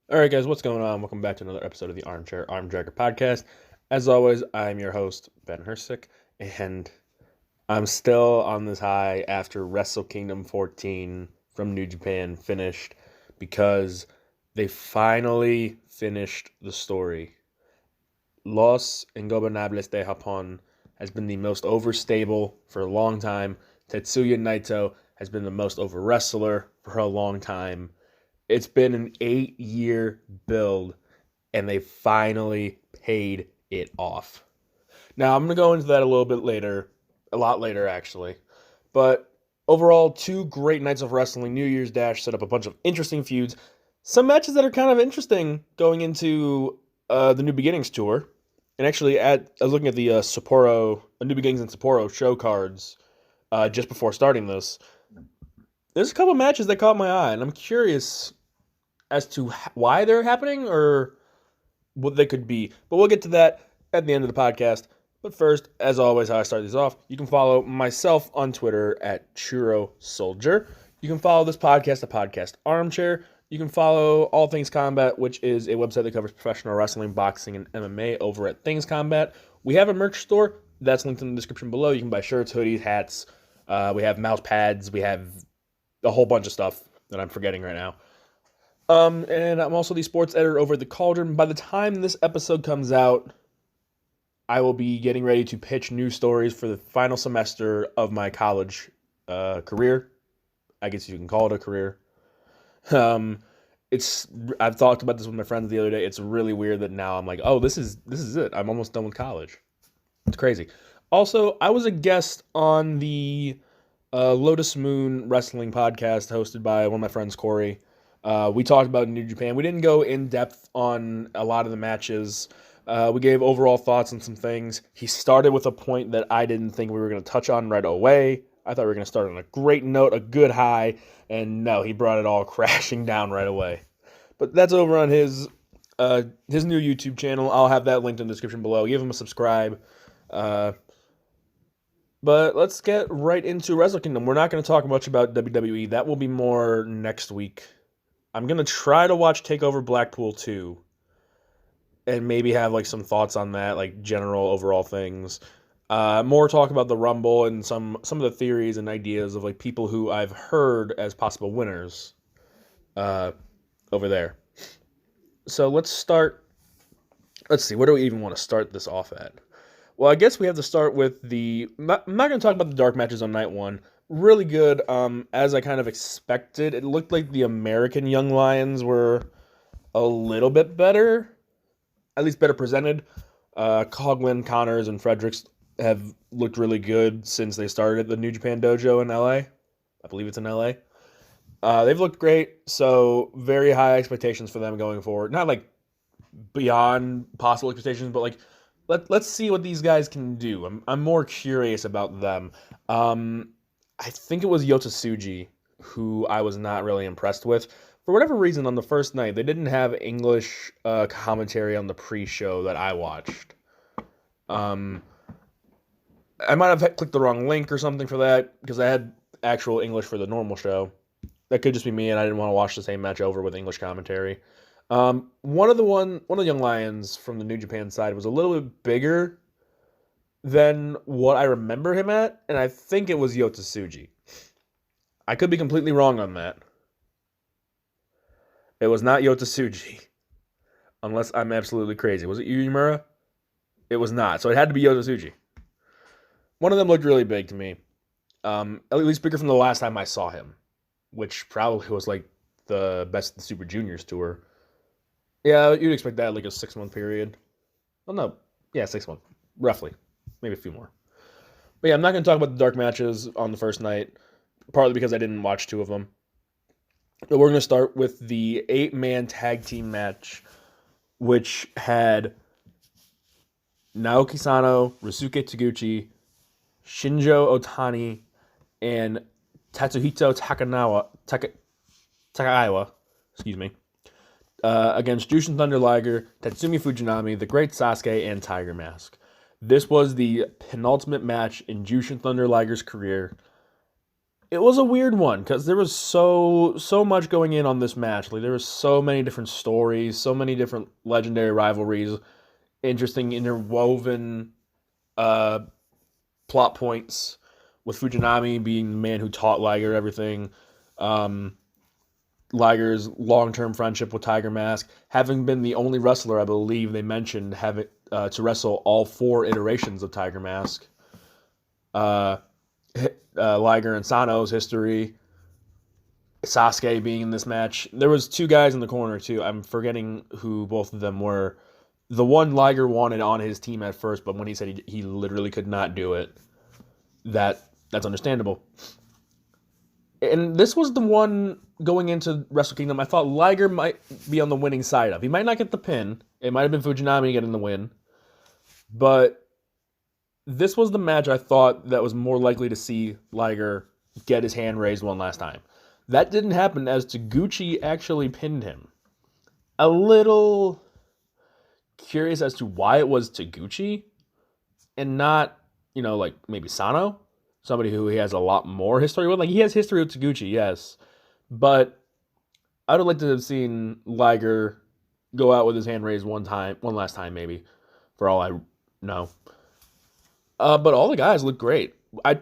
All right, guys, what's going on? Welcome back to another episode of the Armchair Armdrager podcast. As always, I'm your host, Ben Hersick, and I'm still on this high after Wrestle Kingdom 14 from New Japan finished because they finally finished the story. Los Ingobernables de Japón has been the most overstable for a long time. Tetsuya Naito has been the most over wrestler for a long time. It's been an 8-year build, and they finally paid it off. Now, I'm going to go into that a little bit later, a lot later, actually. But overall, two great nights of wrestling. New Year's Dash set up a bunch of interesting feuds. Some matches that are kind of interesting going into the New Beginnings tour. And actually, I was looking at the Sapporo, New Beginnings and Sapporo show cards just before starting this. There's a couple matches that caught my eye, and I'm curious as to why they're happening or what they could be. But we'll get to that at the end of the podcast. But first, as always, how I start these off, you can follow myself on Twitter at Churro Soldier. You can follow this podcast, the podcast Armchair. You can follow All Things Combat, which is a website that covers professional wrestling, boxing, and MMA over at Things Combat. We have a merch store. That's linked in the description below. You can buy shirts, hoodies, hats. We have mouse pads. We have a whole bunch of stuff that I'm forgetting right now. And I'm also the sports editor over at The Cauldron. By the time this episode comes out, I will be getting ready to pitch news stories for the final semester of my college career. I guess you can call it a career. I've talked about this with my friends the other day. It's really weird that now I'm like, oh, this is it. I'm almost done with college. It's crazy. Also, I was a guest on the Lotus Moon Wrestling podcast hosted by one of my friends, Corey. We talked about New Japan. We didn't go in depth on a lot of the matches. We gave overall thoughts on some things. He started with a point that I didn't think we were going to touch on right away. I thought we were going to start on a great note, a good high, and no, he brought it all crashing down right away. But that's over on his new YouTube channel. I'll have that linked in the description below. Give him a subscribe. But let's get right into Wrestle Kingdom. We're not going to talk much about WWE. That will be more next week. I'm going to try to watch TakeOver Blackpool 2 and maybe have like some thoughts on that, like general overall things. More talk about the Rumble and some of the theories and ideas of like people who I've heard as possible winners over there. So let's start. Let's see, where do we even want to start this off at? Well, I guess we have to start with I'm not going to talk about the dark matches on night one. Really good, as I kind of expected. It looked like the American Young Lions were a little bit better, at least better presented. Coughlin, Connors, and Fredericks have looked really good since they started at the New Japan Dojo in LA. I believe it's in LA. They've looked great, so very high expectations for them going forward. Not like beyond possible expectations, but like let's see what these guys can do. I'm more curious about them. I think it was Yota Tsuji who I was not really impressed with. For whatever reason, on the first night, they didn't have English commentary on the pre-show that I watched. I might have clicked the wrong link or something for that because I had actual English for the normal show. That could just be me, and I didn't want to watch the same match over with English commentary. One of the Young Lions from the New Japan side was a little bit bigger than what I remember him at, and I think it was Yota Tsuji. I could be completely wrong on that. It was not Yota Tsuji, unless I'm absolutely crazy. Was it Yumura? It was not, so it had to be Yota Tsuji. One of them looked really big to me, at least bigger from the last time I saw him, which probably was like the Best of the Super Juniors tour. Yeah, you'd expect that like a 6-month period. Well, no, yeah, 6 months, roughly. Maybe a few more. But yeah, I'm not going to talk about the dark matches on the first night, partly because I didn't watch 2 of them. But we're going to start with the 8-man tag team match, which had Naoki Sano, Ryusuke Taguchi, Shinjo Otani, and Tatsuhito Takaiwa, against Jushin Thunder Liger, Tatsumi Fujinami, The Great Sasuke, and Tiger Mask. This was the penultimate match in Jushin Thunder Liger's career. It was a weird one because there was so much going in on this match. Like there was so many different stories, so many different legendary rivalries, interesting interwoven uh, plot points. With Fujinami being the man who taught Liger everything, um, Liger's long-term friendship with Tiger Mask, having been the only wrestler I believe they mentioned having to wrestle all 4 iterations of Tiger Mask. Uh, Liger and Sano's history, Sasuke being in this match. There was 2 guys in the corner too. I'm forgetting who both of them were. The one Liger wanted on his team at first, but when he said he literally could not do it, that's understandable. And this was the one going into Wrestle Kingdom I thought Liger might be on the winning side of. He might not get the pin. It might have been Fujinami getting the win. But this was the match I thought that was more likely to see Liger get his hand raised one last time. That didn't happen as Taguchi actually pinned him. A little curious as to why it was Taguchi and not, like maybe Sano, somebody who he has a lot more history with. Like he has history with Taguchi, yes, but I would have liked to have seen Liger go out with his hand raised one last time, maybe, for all I know. But all the guys look great.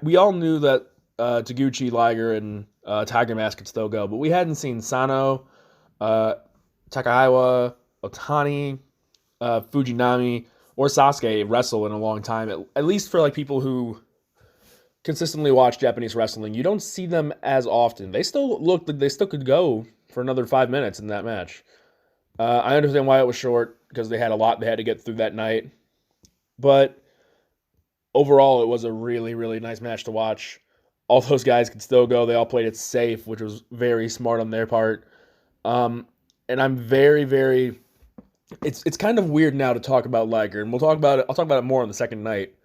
We all knew that Taguchi, Liger, and Tiger Mask could still go, but we hadn't seen Sano, Takaiwa, Otani, Fujinami, or Sasuke wrestle in a long time. At least for like people who consistently watch Japanese wrestling, you don't see them as often. They still look like they still could go for another 5 minutes in that match. I understand why it was short because they had a lot they had to get through that night, but overall it was a really, really nice match to watch. All those guys could still go. They all played it safe, which was very smart on their part. And I'm very, very. It's kind of weird now to talk about Liger, and I'll talk about it more on the second night.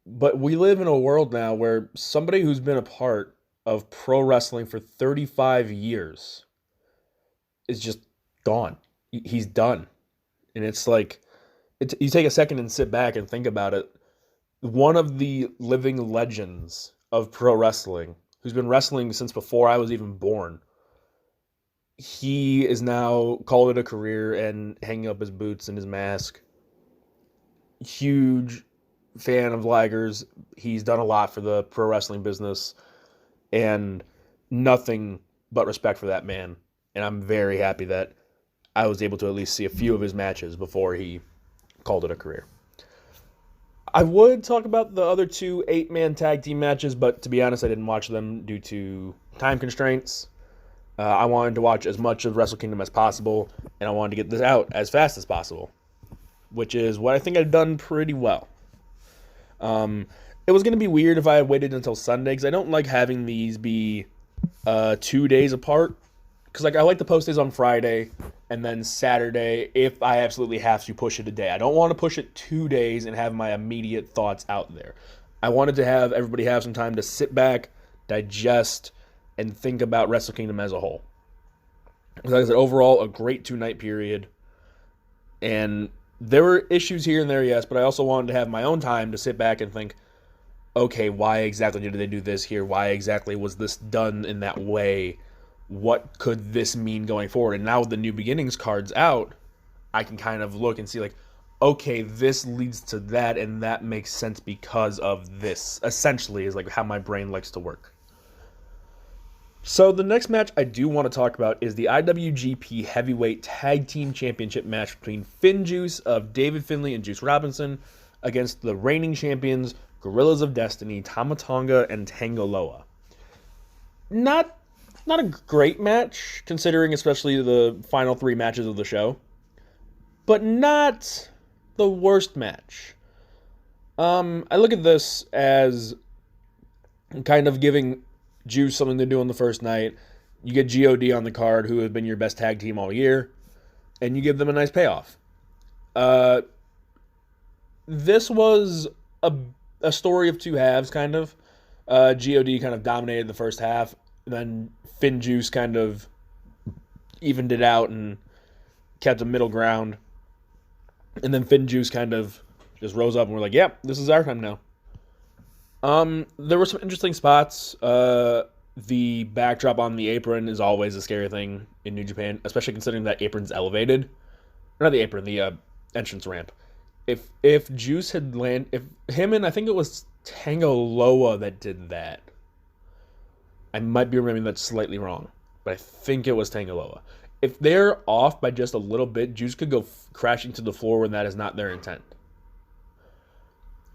But we live in a world now where somebody who's been a part of pro wrestling for 35 years is just gone. He's done. And it's like, you take a second and sit back and think about it. One of the living legends of pro wrestling, who's been wrestling since before I was even born, he is now called it a career and hanging up his boots and his mask. Huge fan of Liger's. He's done a lot for the pro wrestling business, and nothing but respect for that man. And I'm very happy that I was able to at least see a few of his matches before he called it a career. I would talk about the other 2 8-man tag team matches, but to be honest, I didn't watch them due to time constraints. I wanted to watch as much of Wrestle Kingdom as possible, and I wanted to get this out as fast as possible, which is what I think I've done pretty well. It was going to be weird if I had waited until Sunday, because I don't like having these be 2 days apart. Because I like to post these on Friday, and then Saturday, if I absolutely have to, push it a day. I don't want to push it 2 days and have my immediate thoughts out there. I wanted to have everybody have some time to sit back, digest, and think about Wrestle Kingdom as a whole. Like I said, overall, a great 2-night period. And there were issues here and there, yes, but I also wanted to have my own time to sit back and think, okay, why exactly did they do this here? Why exactly was this done in that way? What could this mean going forward? And now with the New Beginnings cards out, I can kind of look and see like, okay, this leads to that, and that makes sense because of this. Essentially, is like how my brain likes to work. So the next match I do want to talk about is the IWGP Heavyweight Tag Team Championship match between FinJuice of David Finlay and Juice Robinson against the reigning champions Gorillas of Destiny, Tama Tonga, and Tangaloa. Not a great match, considering especially the final 3 matches of the show, but not the worst match. I look at this as kind of giving Juice something to do on the first night. You get GOD on the card, who have been your best tag team all year, and you give them a nice payoff. This was a story of 2 halves, kind of. GOD kind of dominated the first half, and then FinJuice kind of evened it out and kept a middle ground. And then FinJuice kind of just rose up and we're like, yep, this is our time now. There were some interesting spots. The backdrop on the apron is always a scary thing in New Japan, especially considering that apron's elevated. Or not the apron, the entrance ramp. If Juice had if him and I think it was Tango Loa that did that. I might be remembering that slightly wrong, but I think it was Tango Loa. If they're off by just a little bit, Juice could go crashing to the floor when that is not their intent.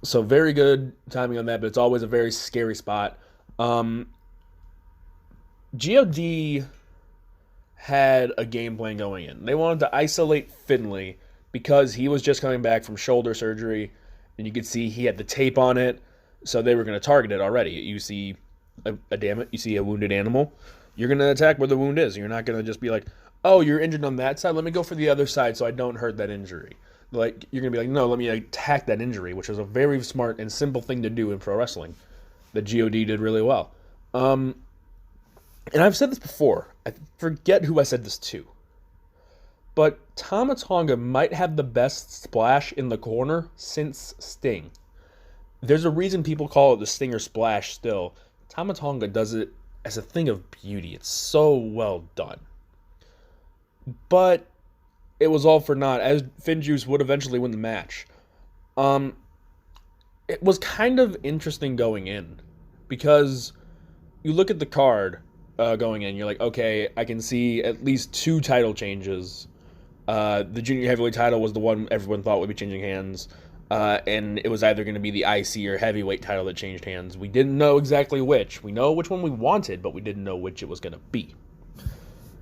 So very good timing on that, but it's always a very scary spot. GOD had a game plan going in. They wanted to isolate Finlay because he was just coming back from shoulder surgery, and you could see he had the tape on it, so they were going to target it already. You see you see a wounded animal, you're going to attack where the wound is. You're not going to just be like, oh, you're injured on that side, let me go for the other side so I don't hurt that injury. Like, you're going to be like, no, let me attack that injury, which is a very smart and simple thing to do in pro wrestling that GOD did really well. And I've said this before. I forget who I said this to. But Tama Tonga might have the best splash in the corner since Sting. There's a reason people call it the Stinger Splash still. Tama Tonga does it as a thing of beauty. It's so well done. But it was all for naught, as Finjuice would eventually win the match. It was kind of interesting going in, because you look at the card going in, you're like, okay, I can see at least 2 title changes. The junior heavyweight title was the one everyone thought would be changing hands, and it was either going to be the IC or heavyweight title that changed hands. We didn't know exactly which. We know which one we wanted, but we didn't know which it was going to be.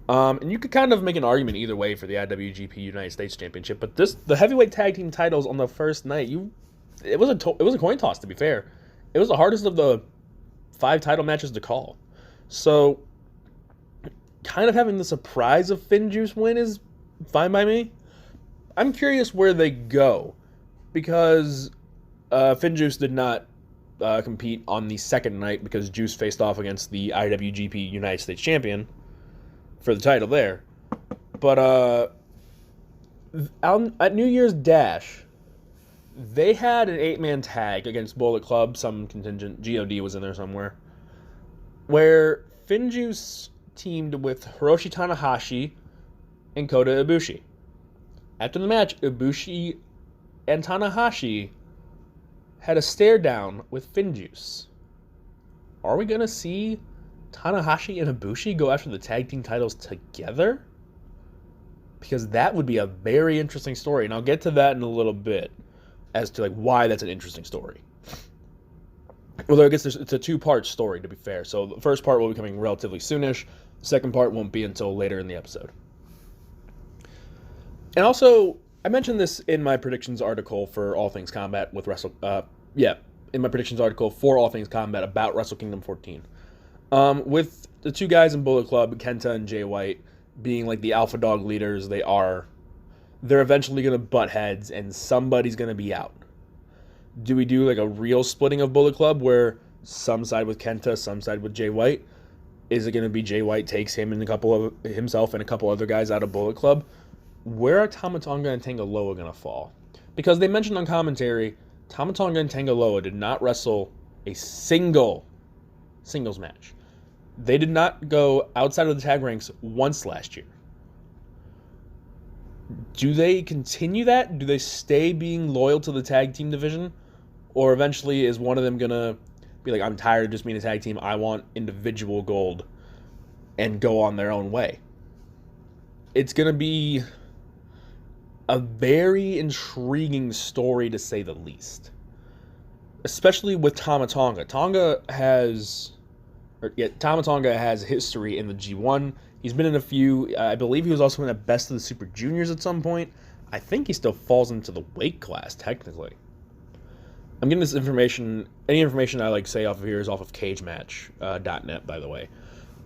And you could kind of make an argument either way for the IWGP United States Championship, but the heavyweight tag team titles on the first night, it was a coin toss, to be fair. It was the hardest of the 5 title matches to call. So, kind of having the surprise of Finjuice win is fine by me. I'm curious where they go, because Finjuice did not compete on the second night because Juice faced off against the IWGP United States Champion for the title there. But at New Year's Dash, they had an 8-man tag against Bullet Club, some contingent, GOD was in there somewhere, where Finjuice teamed with Hiroshi Tanahashi and Kota Ibushi. After the match, Ibushi and Tanahashi had a stare down with Finjuice. Are we going to see Tanahashi and Ibushi go after the tag team titles together? Because that would be a very interesting story, and I'll get to that in a little bit as to why that's an interesting story. Well, I guess it's a 2-part story, to be fair. So the first part will be coming relatively soonish. The second part won't be until later in the episode. And also, I mentioned this in my predictions article for All Things Combat with in my predictions article for All Things Combat about Wrestle Kingdom 14. With the 2 guys in Bullet Club, Kenta and Jay White, being the alpha dog leaders they're eventually going to butt heads and somebody's going to be out. Do we do a real splitting of Bullet Club where some side with Kenta, some side with Jay White? Is it going to be Jay White takes him and himself and a couple other guys out of Bullet Club? Where are Tama Tonga and Tango Loa going to fall? Because they mentioned on commentary, Tama Tonga and Tango Loa did not wrestle a singles match. They did not go outside of the tag ranks once last year. Do they continue that? Do they stay being loyal to the tag team division? Or eventually is one of them going to be like, I'm tired of just being a tag team, I want individual gold, and go on their own way? It's going to be a very intriguing story, to say the least. Especially with Tama Tonga. Tama Tonga has history in the G1. He's been in a few. I believe he was also in a Best of the Super Juniors at some point. I think he still falls into the weight class, technically. I'm getting this information. Any information I say off of here is off of cagematch.net, by the way.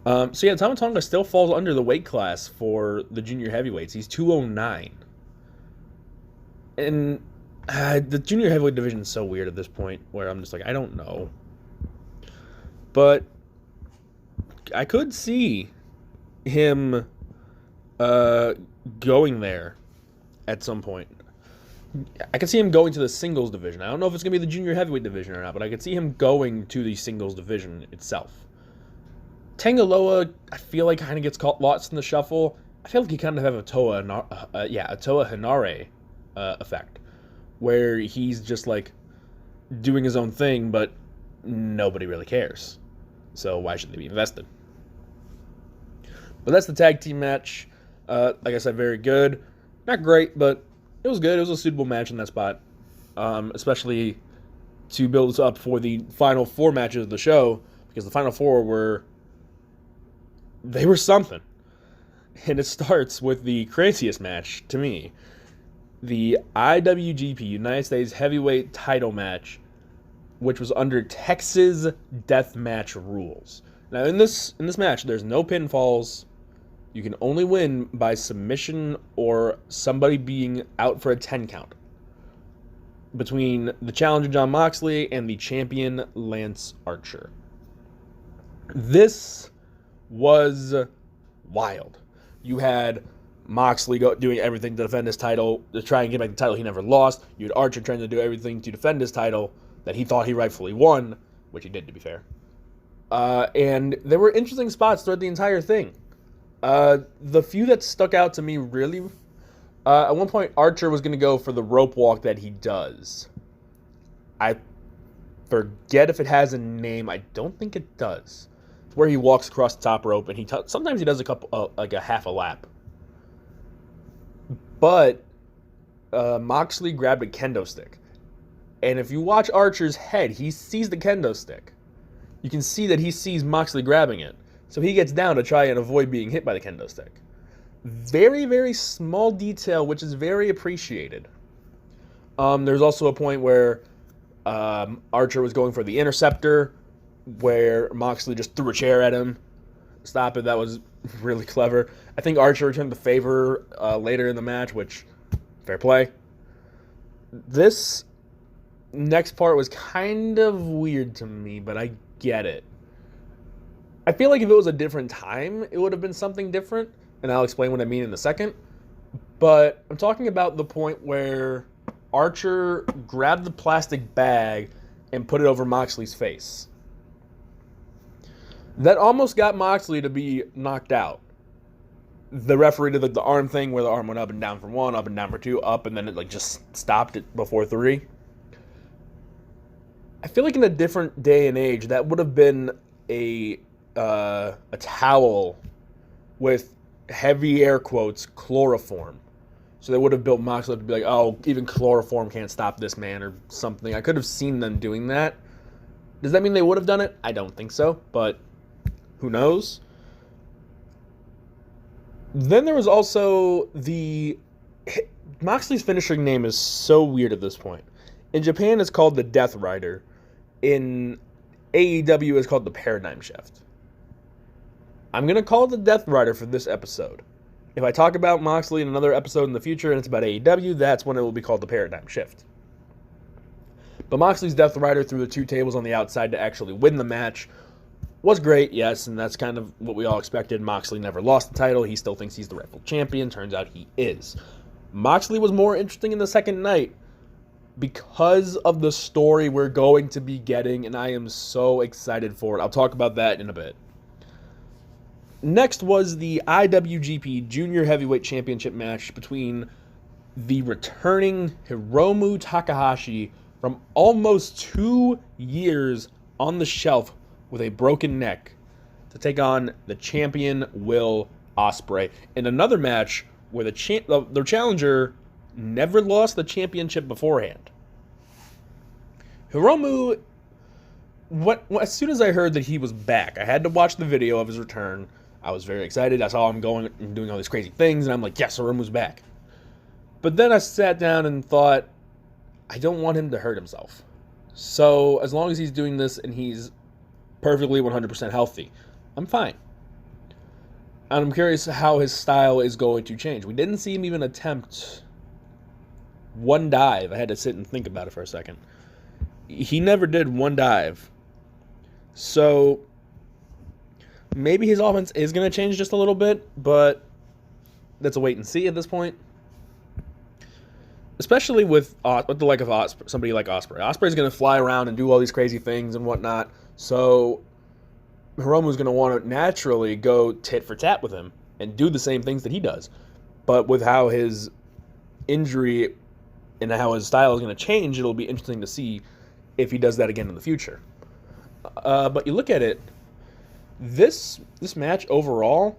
So yeah, Tama Tonga still falls under the weight class for the junior heavyweights. He's 209. And the junior heavyweight division is so weird at this point, where I'm just I don't know. But I could see him going there at some point. I could see him going to the singles division. I don't know if it's going to be the junior heavyweight division or not, but I could see him going to the singles division itself. Tangaloa, I feel like kind of gets caught lost in the shuffle. I feel like he kind of have a Toa Hinare effect, where he's just like doing his own thing, but nobody really cares. So why should they be invested? But that's the tag team match. Like I said, very good. Not great, but it was good. It was a suitable match in that spot, especially to build us up for the final 4 matches of the show, because the final 4 were something. And it starts with the craziest match to me, the IWGP United States Heavyweight Title match, which was under Texas Deathmatch rules. Now, in this match, there's no pinfalls. You can only win by submission or somebody being out for a 10 count between the challenger Jon Moxley and the champion Lance Archer. This was wild. You had Moxley doing everything to defend his title, to try and get back the title he never lost. You had Archer trying to do everything to defend his title that he thought he rightfully won, which he did, to be fair. And there were interesting spots throughout the entire thing. The few that stuck out to me really, at one point Archer was going to go for the rope walk that he does. I forget if it has a name. I don't think it does. It's where he walks across the top rope, and sometimes he does a couple, like a half a lap. But Moxley grabbed a kendo stick. And if you watch Archer's head, he sees the kendo stick. You can see that he sees Moxley grabbing it. So he gets down to try and avoid being hit by the kendo stick. Very, very small detail, which is very appreciated. There's also a point where Archer was going for the interceptor, where Moxley just threw a chair at him. Stop it. That was really clever. I think Archer returned the favor later in the match, which, fair play. This next part was kind of weird to me, but I get it. I feel like if it was a different time, it would have been something different, and I'll explain what I mean in a second. But I'm talking about the point where Archer grabbed the plastic bag and put it over Moxley's face. That almost got Moxley to be knocked out. The referee did the arm thing where the arm went up and down for 1, up and down for 2, up, and then it just stopped it before 3. I feel like in a different day and age, that would have been a towel with heavy air quotes chloroform. So they would have built Moxley up to be like, oh, even chloroform can't stop this man or something. I could have seen them doing that. Does that mean they would have done it? I don't think so, but who knows? Then there was also Moxley's finishing name is so weird at this point. In Japan, it's called the Death Rider. In AEW, it's called the Paradigm Shift. I'm going to call it the Death Rider for this episode. If I talk about Moxley in another episode in the future and it's about AEW, that's when it will be called the Paradigm Shift. But Moxley's Death Rider threw the 2 tables on the outside to actually win the match. Was great, yes, and that's kind of what we all expected. Moxley never lost the title. He still thinks he's the rightful champion. Turns out he is. Moxley was more interesting in the second night because of the story we're going to be getting, and I am so excited for it. I'll talk about that in a bit. Next was the IWGP Junior Heavyweight Championship match between the returning Hiromu Takahashi from almost 2 years on the shelf with a broken neck to take on the champion Will Ospreay in another match where the challenger never lost the championship beforehand. Hiromu, as soon as I heard that he was back, I had to watch the video of his return. I was very excited. I saw him going and doing all these crazy things, and I'm like, yes, Hiromu's back. But then I sat down and thought, I don't want him to hurt himself. So as long as he's doing this and he's perfectly 100% healthy, I'm fine. And I'm curious how his style is going to change. We didn't see him even attempt one dive. I had to sit and think about it for a second. He never did one dive. So maybe his offense is going to change just a little bit, but that's a wait and see at this point. Especially with the like of somebody like Ospreay. Ospreay's going to fly around and do all these crazy things and whatnot. So Hiromu's going to want to naturally go tit for tat with him and do the same things that he does. But with how his injury and how his style is going to change, it'll be interesting to see if he does that again in the future. But you look at it, this match overall,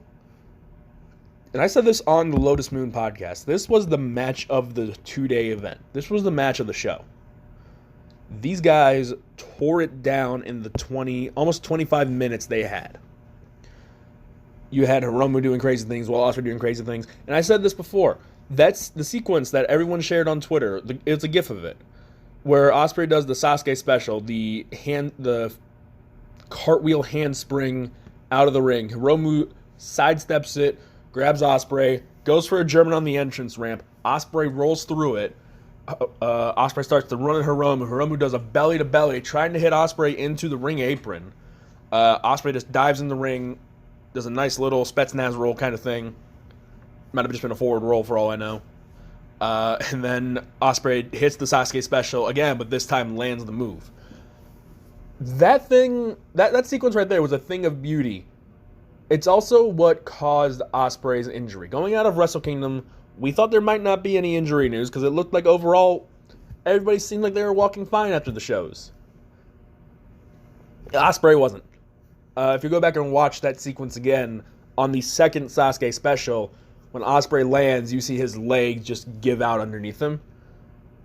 and I said this on the Lotus Moon podcast, this was the match of the 2-day event. This was the match of the show. These guys tore it down in the almost 25 minutes they had. You had Hiromu doing crazy things while Ospreay doing crazy things. And I said this before. That's the sequence that everyone shared on Twitter. It's a gif of it. Where Ospreay does the Sasuke special, the cartwheel handspring out of the ring. Hiromu sidesteps it, grabs Ospreay, goes for a German on the entrance ramp. Ospreay rolls through it. Ospreay starts to run at Hiromu. Hiromu does a belly to belly, trying to hit Ospreay into the ring apron. Ospreay just dives in the ring, does a nice little Spetsnaz roll kind of thing. Might have just been a forward roll for all I know. And then Ospreay hits the Sasuke special again, but this time lands the move. That sequence right there was a thing of beauty. It's also what caused Ospreay's injury. Going out of Wrestle Kingdom, we thought there might not be any injury news because it looked like overall everybody seemed like they were walking fine after the shows. Ospreay wasn't. If you go back and watch that sequence again, on the second Sasuke special, when Ospreay lands, you see his leg just give out underneath him.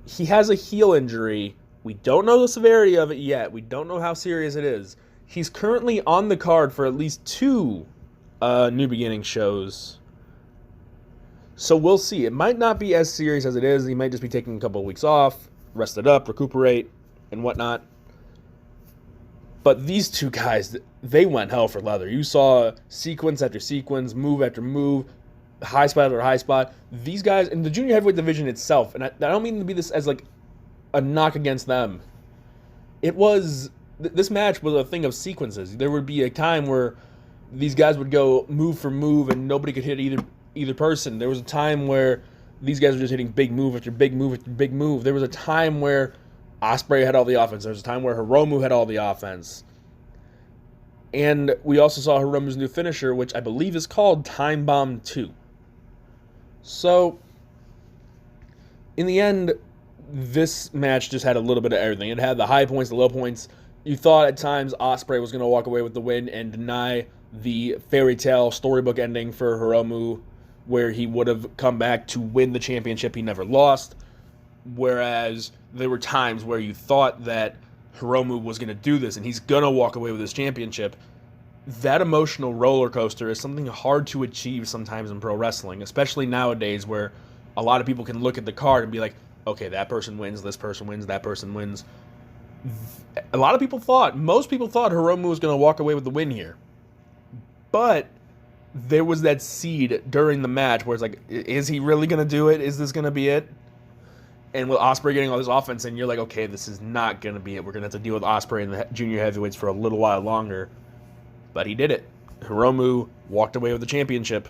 He has a heel injury. We don't know the severity of it yet. We don't know how serious it is. He's currently on the card for at least 2 New Beginning shows. So we'll see. It might not be as serious as it is. He might just be taking a couple of weeks off, rest it up, recuperate, and whatnot. But these two guys, they went hell for leather. You saw sequence after sequence, move after move, high spot after high spot. These guys, in the junior heavyweight division itself, and I don't mean to be this as like a knock against them. This match was a thing of sequences. There would be a time where these guys would go move for move and nobody could hit either person. There was a time where these guys were just hitting big move after big move after big move. There was a time where Ospreay had all the offense. There was a time where Hiromu had all the offense. And we also saw Hiromu's new finisher, which I believe is called Time Bomb 2. So, in the end, this match just had a little bit of everything. It had the high points, the low points. You thought at times Ospreay was going to walk away with the win and deny the fairy tale storybook ending for Hiromu, where he would have come back to win the championship he never lost. Whereas there were times where you thought that Hiromu was going to do this and he's going to walk away with his championship. That emotional roller coaster is something hard to achieve sometimes in pro wrestling, especially nowadays where a lot of people can look at the card and be like, okay, that person wins, this person wins, that person wins. Most people thought Hiromu was going to walk away with the win here. But there was that seed during the match where it's like, is he really going to do it? Is this going to be it? And with Ospreay getting all this offense, and you're like, okay, this is not going to be it. We're going to have to deal with Ospreay in the junior heavyweights for a little while longer. But he did it. Hiromu walked away with the championship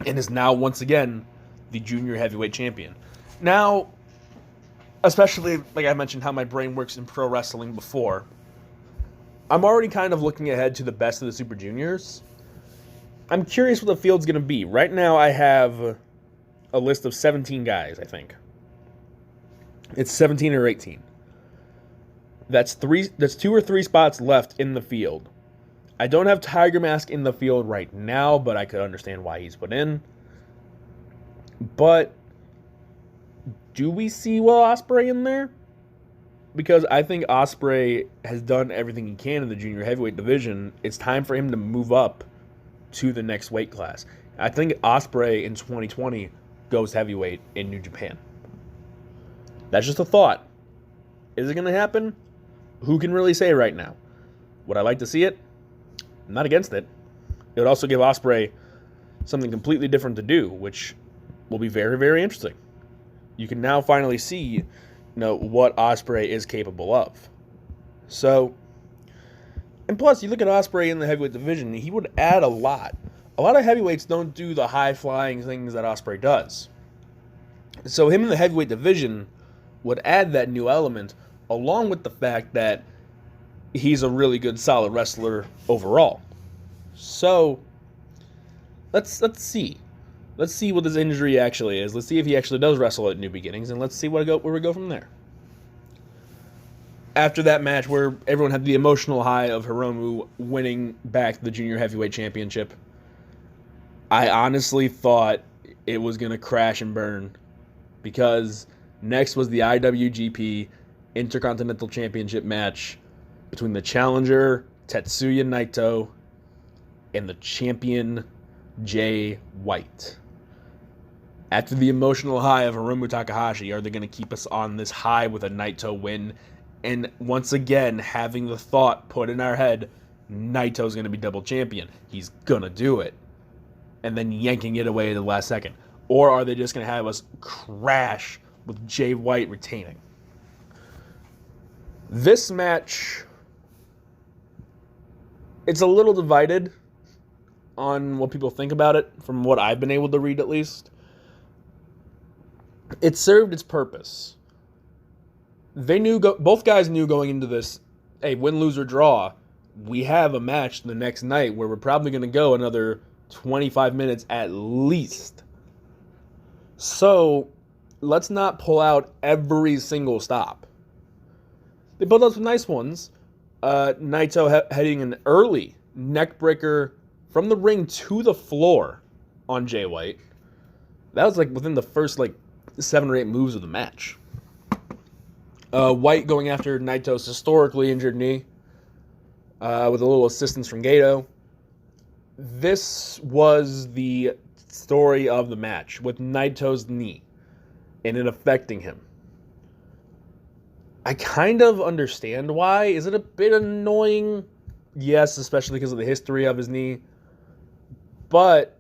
and is now once again the junior heavyweight champion. Now, especially like I mentioned how my brain works in pro wrestling before, I'm already kind of looking ahead to the best of the Super Juniors. I'm curious what the field's going to be. Right now I have a list of 17 guys, I think. It's 17 or 18. That's 2 or 3 spots left in the field. I don't have Tiger Mask in the field right now, but I could understand why he's put in. But do we see Will Ospreay in there? Because I think Ospreay has done everything he can in the junior heavyweight division. It's time for him to move up to the next weight class. I think Ospreay in 2020 goes heavyweight in New Japan. That's just a thought. Is it going to happen? Who can really say right now? Would I like to see it? I'm not against it. It would also give Ospreay something completely different to do, which will be very, very interesting. You can now finally see, what Ospreay is capable of. So, and plus, you look at Ospreay in the heavyweight division, he would add a lot. A lot of heavyweights don't do the high-flying things that Ospreay does. So him in the heavyweight division would add that new element, along with the fact that he's a really good, solid wrestler overall. So let's see. Let's see what this injury actually is. Let's see if he actually does wrestle at New Beginnings, and let's see where we go from there. After that match where everyone had the emotional high of Hiromu winning back the Junior Heavyweight Championship, I honestly thought it was going to crash and burn, because next was the IWGP Intercontinental Championship match between the challenger, Tetsuya Naito, and the champion, Jay White. After the emotional high of Hiromu Takahashi, are they going to keep us on this high with a Naito win? And once again, having the thought put in our head, Naito's going to be double champion. He's going to do it. And then yanking it away at the last second. Or are they just going to have us crash with Jay White retaining? This match, it's a little divided on what people think about it, from what I've been able to read at least. It served its purpose. They knew, both guys knew going into this, hey, win, lose, or draw, we have a match the next night where we're probably going to go another 25 minutes at least. So let's not pull out every single stop. They pulled out some nice ones. Naito heading an early neck breaker from the ring to the floor on Jay White. That was like within the first 7 or 8 moves of the match. White going after Naito's historically injured knee with a little assistance from Gato. This was the story of the match, with Naito's knee and it affecting him. I kind of understand why. Is it a bit annoying? Yes, especially because of the history of his knee. But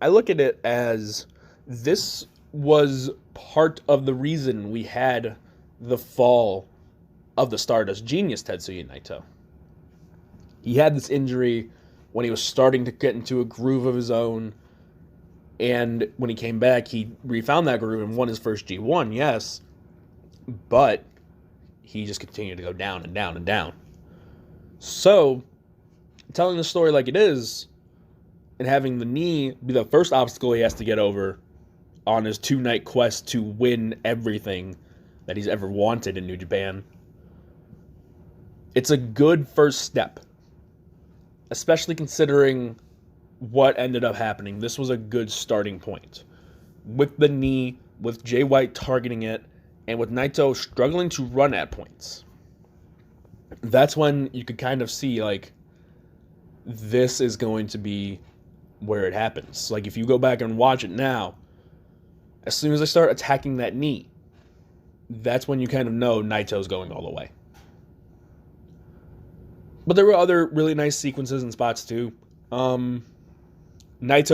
I look at it as this was part of the reason we had the fall of the Stardust genius Tetsuya Naito. He had this injury when he was starting to get into a groove of his own, and when he came back, he refound that groove and won his first G1, yes, but he just continued to go down and down and down. So, telling the story like it is, and having the knee be the first obstacle he has to get over on his 2-night quest to win everything that he's ever wanted in New Japan, it's a good first step. Especially considering what ended up happening. This was a good starting point. With the knee, with Jay White targeting it, and with Naito struggling to run at points. That's when you could kind of see, this is going to be where it happens. If you go back and watch it now, as soon as I start attacking that knee, that's when you kind of know Naito's going all the way. But there were other really nice sequences and spots too. Naito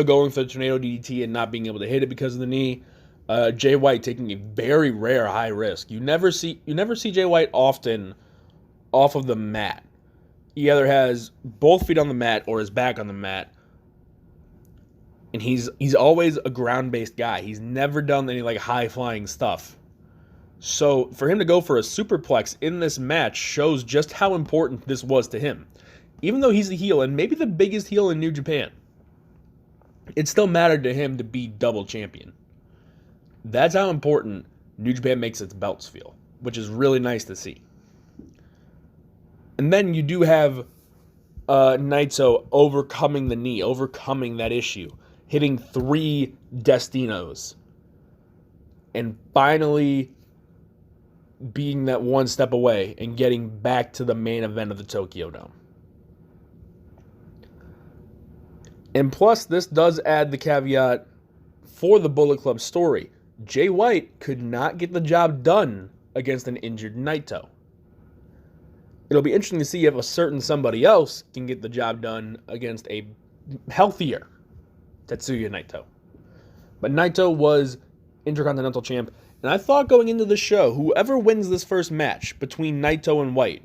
going for the tornado DDT and not being able to hit it because of the knee. Jay White taking a very rare high risk. You never see Jay White often off of the mat. He either has both feet on the mat or his back on the mat. And he's always a ground-based guy. He's never done any high-flying stuff. So for him to go for a superplex in this match shows just how important this was to him. Even though he's the heel, and maybe the biggest heel in New Japan, it still mattered to him to be double champion. That's how important New Japan makes its belts feel, which is really nice to see. And then you do have Naito overcoming the knee, overcoming that issue, hitting 3 Destinos, and finally being that one step away and getting back to the main event of the Tokyo Dome. And plus, this does add the caveat for the Bullet Club story. Jay White could not get the job done against an injured Naito. It'll be interesting to see if a certain somebody else can get the job done against a healthier Tetsuya Naito. But Naito was Intercontinental Champ, and I thought going into the show, whoever wins this first match between Naito and White,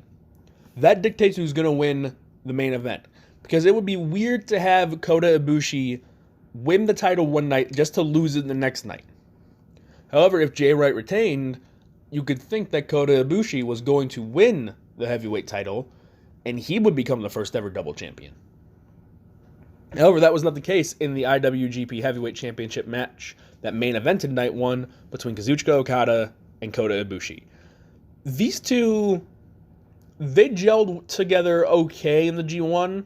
that dictates who's going to win the main event. Because it would be weird to have Kota Ibushi win the title one night just to lose it the next night. However, if Jay White retained, you could think that Kota Ibushi was going to win the heavyweight title and he would become the first ever double champion. However, that was not the case in the IWGP Heavyweight Championship match that main evented night one between Kazuchika Okada and Kota Ibushi. These two, they gelled together okay in the G1.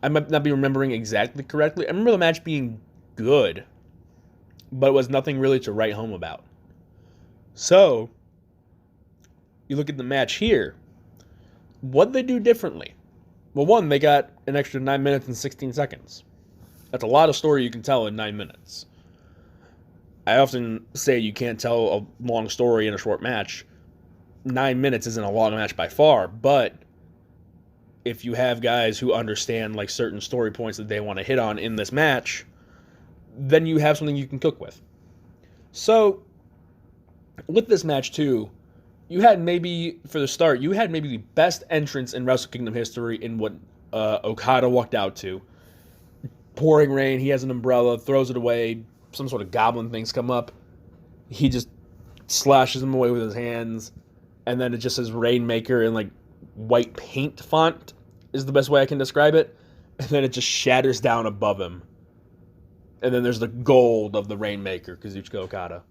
I might not be remembering exactly correctly. I remember the match being good, but it was nothing really to write home about. So, you look at the match here. What'd they do differently? Well, one, they got an extra 9 minutes and 16 seconds. That's a lot of story you can tell in 9 minutes. I often say you can't tell a long story in a short match. 9 minutes isn't a long match by far, but if you have guys who understand like certain story points that they want to hit on in this match, then you have something you can cook with. So, with this match too, you had maybe, for the start, you had maybe the best entrance in Wrestle Kingdom history in what Okada walked out to. Pouring rain, he has an umbrella, throws it away, some sort of goblin things come up. He just slashes them away with his hands, and then it just says Rainmaker in like white paint font is the best way I can describe it. And then it just shatters down above him. And then there's the gold of the Rainmaker, Kazuchika Okada.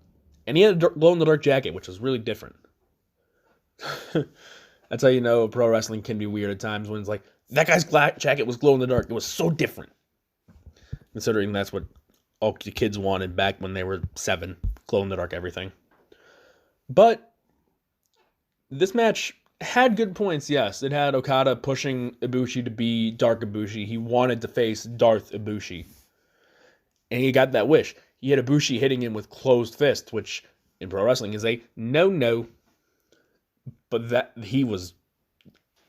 And he had a glow-in-the-dark jacket, which was really different. That's how you know pro wrestling can be weird at times, when it's like, that guy's jacket was glow-in-the-dark. It was so different. Considering that's what all the kids wanted back when they were 7. Glow-in-the-dark everything. But this match had good points, yes. It had Okada pushing Ibushi to be Dark Ibushi. He wanted to face Darth Ibushi. And he got that wish. He had Ibushi hitting him with closed fists, which in pro wrestling is a no-no. But that he was...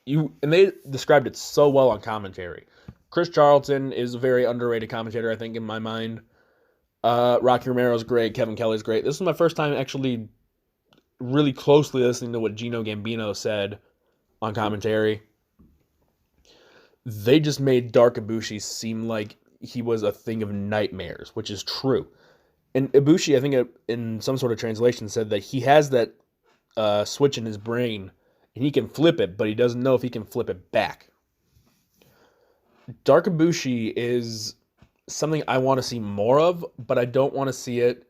and they described it so well on commentary. Chris Charlton is a very underrated commentator, I think, in my mind. Rocky Romero's great. Kevin Kelly's great. This is my first time actually really closely listening to what Gino Gambino said on commentary. They just made Dark Ibushi seem like he was a thing of nightmares, which is true. And Ibushi, I think in some sort of translation, said that he has that switch in his brain, and he can flip it, but he doesn't know if he can flip it back. Dark Ibushi is something I want to see more of, but I don't want to see it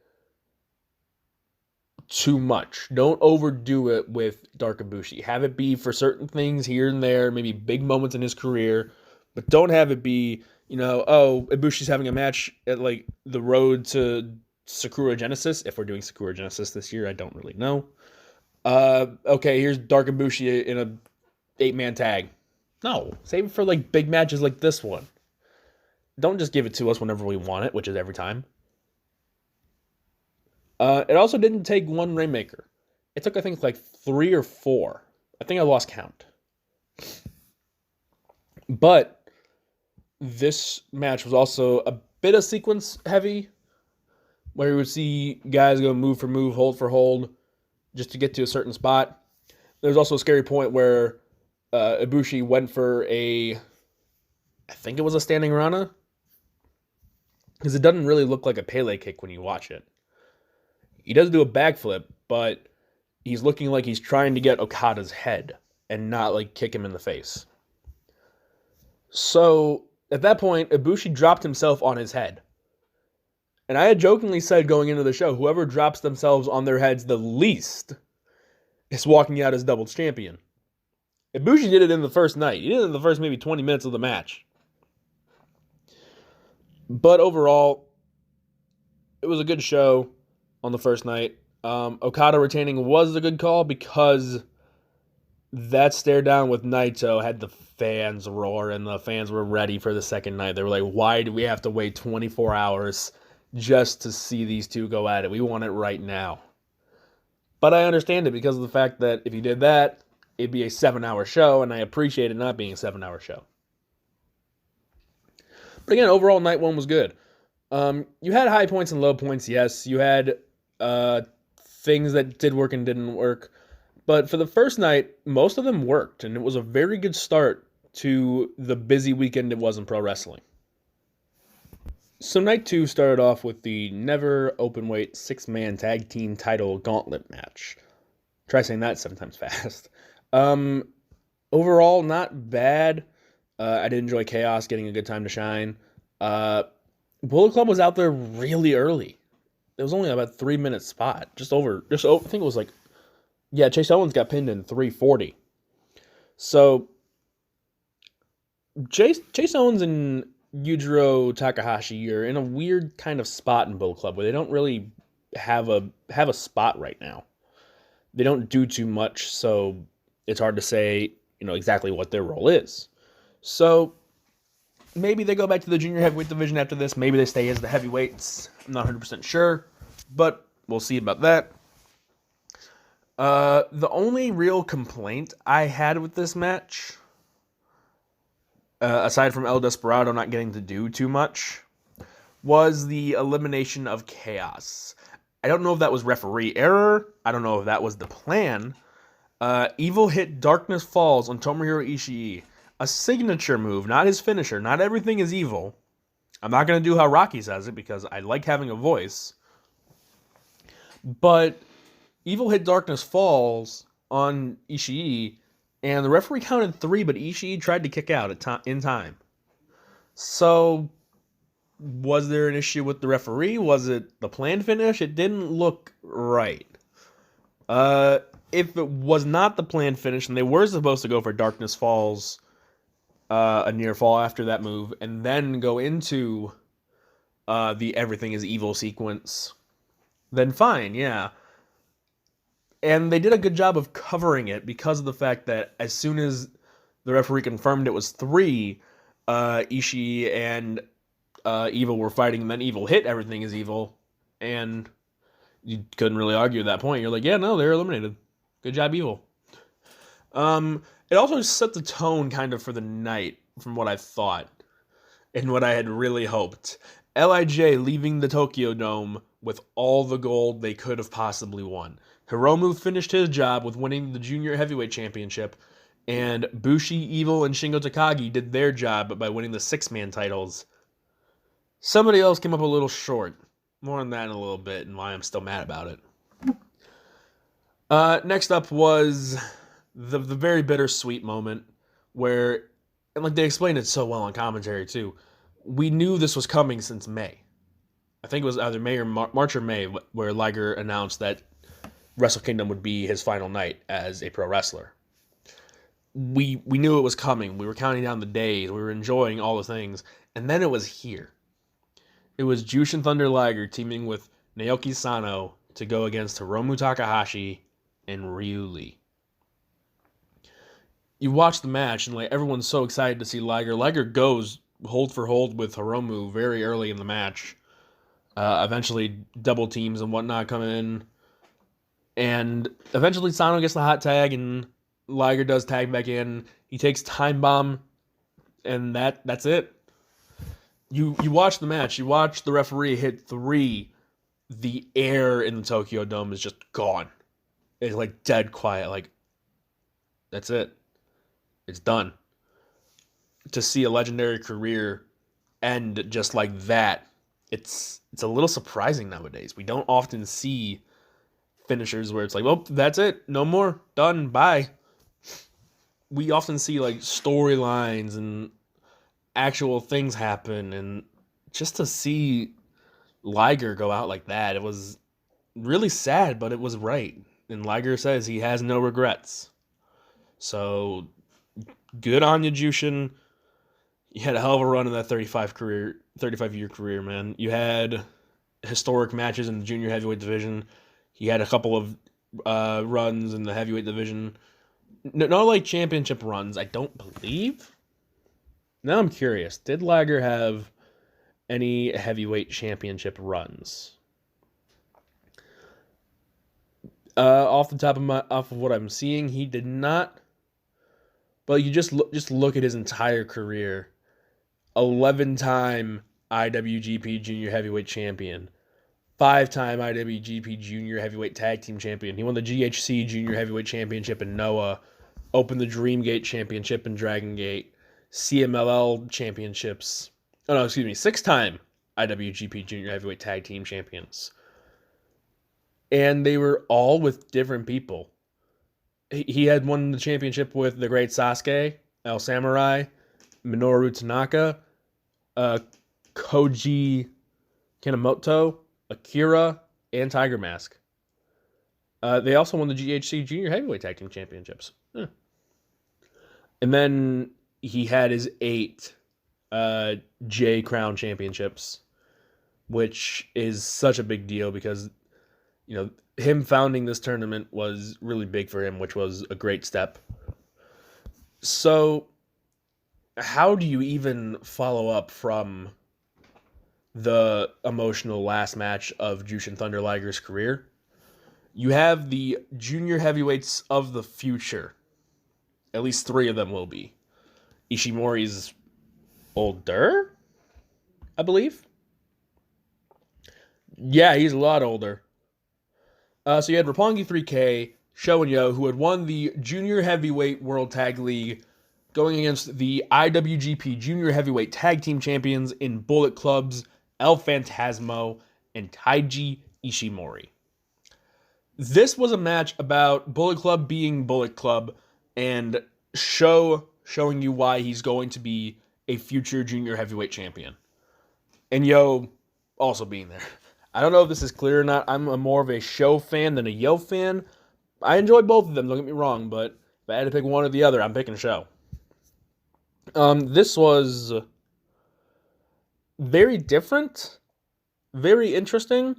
too much. Don't overdo it with Dark Ibushi. Have it be for certain things here and there, maybe big moments in his career, but don't have it be, Ibushi's having a match at like the road to Sakura Genesis. If we're doing Sakura Genesis this year, I don't really know. Okay, here's Dark Ibushi in a 8-man tag. No, save it for like big matches like this one. Don't just give it to us whenever we want it, which is every time. It also didn't take one Rainmaker. It took, I think, like 3 or 4. I think I lost count. But this match was also a bit of sequence heavy, where you would see guys go move for move, hold for hold, just to get to a certain spot. There's also a scary point where Ibushi went for I think it was a standing Rana, because it doesn't really look like a Pele kick when you watch it. He does do a backflip, but he's looking like he's trying to get Okada's head and not like kick him in the face. So at that point, Ibushi dropped himself on his head. And I had jokingly said going into the show, whoever drops themselves on their heads the least is walking out as doubles champion. Ibushi did it in the first night. He did it in the first maybe 20 minutes of the match. But overall, it was a good show on the first night. Okada retaining was a good call because that stare down with Naito had the fans roar, and the fans were ready for the second night. They were like, why do we have to wait 24 hours just to see these two go at it? We want it right now. But I understand it because of the fact that if you did that, it'd be a 7-hour show, and I appreciate it not being a 7-hour show. But again, overall, night one was good. You had high points and low points, yes. You had things that did work and didn't work. But for the first night, most of them worked, and it was a very good start to the busy weekend it was in pro wrestling. So night 2 started off with the never openweight 6-man tag team title gauntlet match. Try saying that 7 times fast. Overall, not bad. I did enjoy Chaos getting a good time to shine. Uh, Bullet Club was out there really early. It was only about 3 minute spot, just over. I think it was like, yeah. Chase Owens got pinned in 3:40. So Chase Owens and Yujiro Takahashi are in a weird kind of spot in Bullet Club where they don't really have a spot right now. They don't do too much, so it's hard to say, exactly what their role is. So maybe they go back to the junior heavyweight division after this. Maybe they stay as the heavyweights. I'm not 100% sure, but we'll see about that. The only real complaint I had with this match, aside from El Desperado not getting to do too much, was the elimination of Chaos. I don't know if that was referee error. I don't know if that was the plan. Evil hit Darkness Falls on Tomohiro Ishii. A signature move, not his finisher. Not everything is evil. I'm not going to do how Rocky says it because I like having a voice. But Evil hit Darkness Falls on Ishii, and the referee counted 3, but Ishii tried to kick out in time. So, was there an issue with the referee? Was it the planned finish? It didn't look right. If it was not the planned finish, and they were supposed to go for Darkness Falls, a near fall after that move, and then go into the Everything is Evil sequence, then fine, yeah. And they did a good job of covering it because of the fact that as soon as the referee confirmed it was 3, Ishii and Evil were fighting, and then Evil hit Everything is Evil, and you couldn't really argue at that point. You're like, yeah, no, they're eliminated. Good job, Evil. It also set the tone kind of for the night from what I thought and what I had really hoped. LIJ leaving the Tokyo Dome with all the gold they could have possibly won. Hiromu finished his job with winning the Junior Heavyweight Championship, and Bushi, Evil, and Shingo Takagi did their job by winning the 6-man titles. Somebody else came up a little short. More on that in a little bit and why I'm still mad about it. Next up was the very bittersweet moment where, and like they explained it so well on commentary too, we knew this was coming since May. I think it was either May or March or May where Liger announced that Wrestle Kingdom would be his final night as a pro wrestler. We knew it was coming. We were counting down the days. We were enjoying all the things. And then it was here. It was Jushin Thunder Liger teaming with Naoki Sano to go against Hiromu Takahashi and Ryu Lee. You watch the match and like everyone's so excited to see Liger. Liger goes hold for hold with Hiromu very early in the match. Eventually double teams and whatnot come in. And eventually Sano gets the hot tag and Liger does tag back in. He takes time bomb and that's it. You watch the match. You watch the referee hit 3. The air in the Tokyo Dome is just gone. It's like dead quiet. Like, that's it. It's done. To see a legendary career end just like that, it's a little surprising nowadays. We don't often see finishers where it's like, well, that's it. No more. Done. Bye. We often see like storylines and actual things happen, and just to see Liger go out like that, it was really sad, but it was right. And Liger says he has no regrets. So good on you, Jushin. You had a hell of a run in that 35-year career, man. You had historic matches in the junior heavyweight division. You had a couple of runs in the heavyweight division. No, like championship runs, I don't believe. Now I'm curious. Did Liger have any heavyweight championship runs? Off of what I'm seeing, he did not. But you just look at his entire career. 11-time IWGP Junior Heavyweight Champion. 5-time IWGP Junior Heavyweight Tag Team Champion. He won the GHC Junior Heavyweight Championship in Noah. Opened the Dreamgate Championship in Dragon Gate. CMLL Championships. 6-time IWGP Junior Heavyweight Tag Team Champions. And they were all with different people. he had won the championship with the great Sasuke, El Samurai, Minoru Tanaka, uh, Koji Kanemoto, Akira, and Tiger Mask. They also won the GHC Junior Heavyweight Tag Team Championships. And then he had his 8 J Crown Championships, which is such a big deal because, him founding this tournament was really big for him, which was a great step. So, how do you even follow up from the emotional last match of Jushin Thunder Liger's career? You have the junior heavyweights of the future. At least 3 of them will be. Ishimori's older, I believe. Yeah, he's a lot older. So you had Roppongi 3K, Sho and Yo, who had won the Junior Heavyweight World Tag League, going against the IWGP Junior Heavyweight Tag Team Champions in Bullet Club's El Phantasmo and Taiji Ishimori. This was a match about Bullet Club being Bullet Club and showing you why he's going to be a future junior heavyweight champion. And Yo also being there. I don't know if this is clear or not. I'm more of a Sho fan than a Yo fan. I enjoy both of them, don't get me wrong, but if I had to pick one or the other, I'm picking Sho. This was very different, very interesting.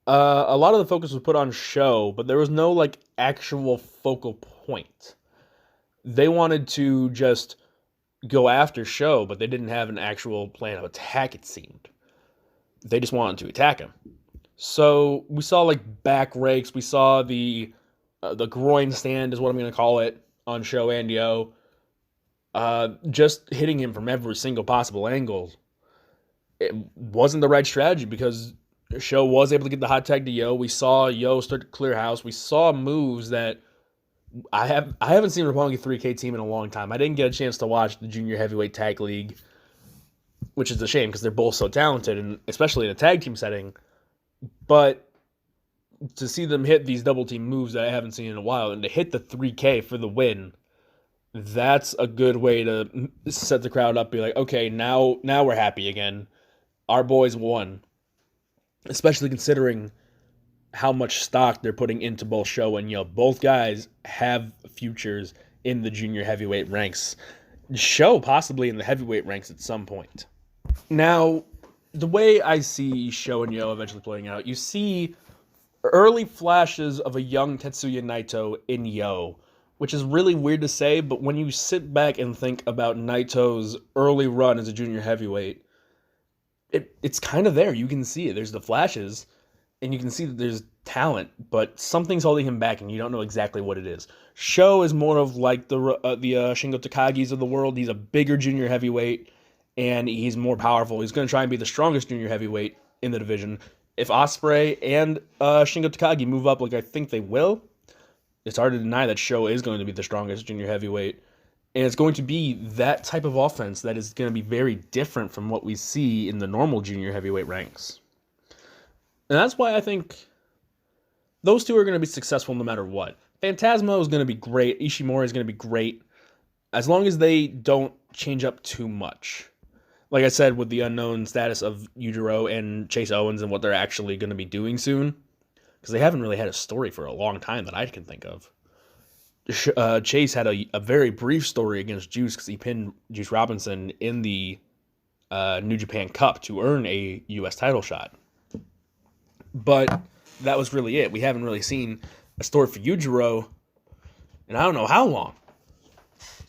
A lot of the focus was put on Sho, but there was no actual focal point. They wanted to just go after Sho, but they didn't have an actual plan of attack, it seemed. They just wanted to attack him. So we saw back rakes. We saw the groin stand is what I'm going to call it on Sho and Yo. Just hitting him from every single possible angle. It wasn't the right strategy because Sho was able to get the hot tag to Yo. We saw Yo start to clear house. We saw moves that I haven't seen Roppongi 3K team in a long time. I didn't get a chance to watch the Junior Heavyweight Tag League, which is a shame because they're both so talented, and especially in a tag team setting. But to see them hit these double team moves that I haven't seen in a while, and to hit the 3K for the win, that's a good way to set the crowd up. Be like, okay, now we're happy again. Our boys won. Especially considering how much stock they're putting into both Sho and Yo. Both guys have futures in the junior heavyweight ranks. Sho possibly in the heavyweight ranks at some point. Now, the way I see Sho and Yo eventually playing out, you see early flashes of a young Tetsuya Naito in Yo, which is really weird to say, but when you sit back and think about Naito's early run as a junior heavyweight, it's kind of there. You can see it. There's the flashes, and you can see that there's talent, but something's holding him back, and you don't know exactly what it is. Sho is more of like the Shingo Takagis of the world. He's a bigger junior heavyweight, and he's more powerful. He's going to try and be the strongest junior heavyweight in the division. If Ospreay and Shingo Takagi move up like I think they will, it's hard to deny that Sho is going to be the strongest junior heavyweight. And it's going to be that type of offense that is going to be very different from what we see in the normal junior heavyweight ranks. And that's why I think those two are going to be successful no matter what. Phantasmo is going to be great. Ishimori is going to be great. As long as they don't change up too much. Like I said, with the unknown status of Yujiro and Chase Owens and what they're actually going to be doing soon. Because they haven't really had a story for a long time that I can think of. Chase had a very brief story against Juice because he pinned Juice Robinson in the New Japan Cup to earn a U.S. title shot. But that was really it. We haven't really seen a story for Yujiro in I don't know how long.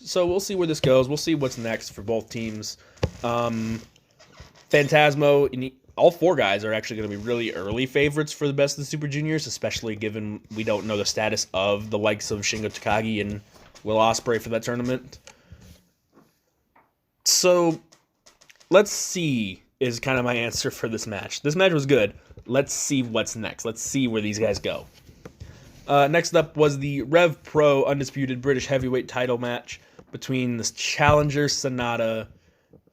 So we'll see where this goes. We'll see what's next for both teams. Phantasmo, all 4 guys are actually going to be really early favorites for the Best of the Super Juniors, especially given we don't know the status of the likes of Shingo Takagi and Will Ospreay for that tournament. So, let's see is kind of my answer for this match. This match was good. Let's see what's next. Let's see where these guys go. Next up was the Rev Pro Undisputed British Heavyweight title match between the challenger Sonata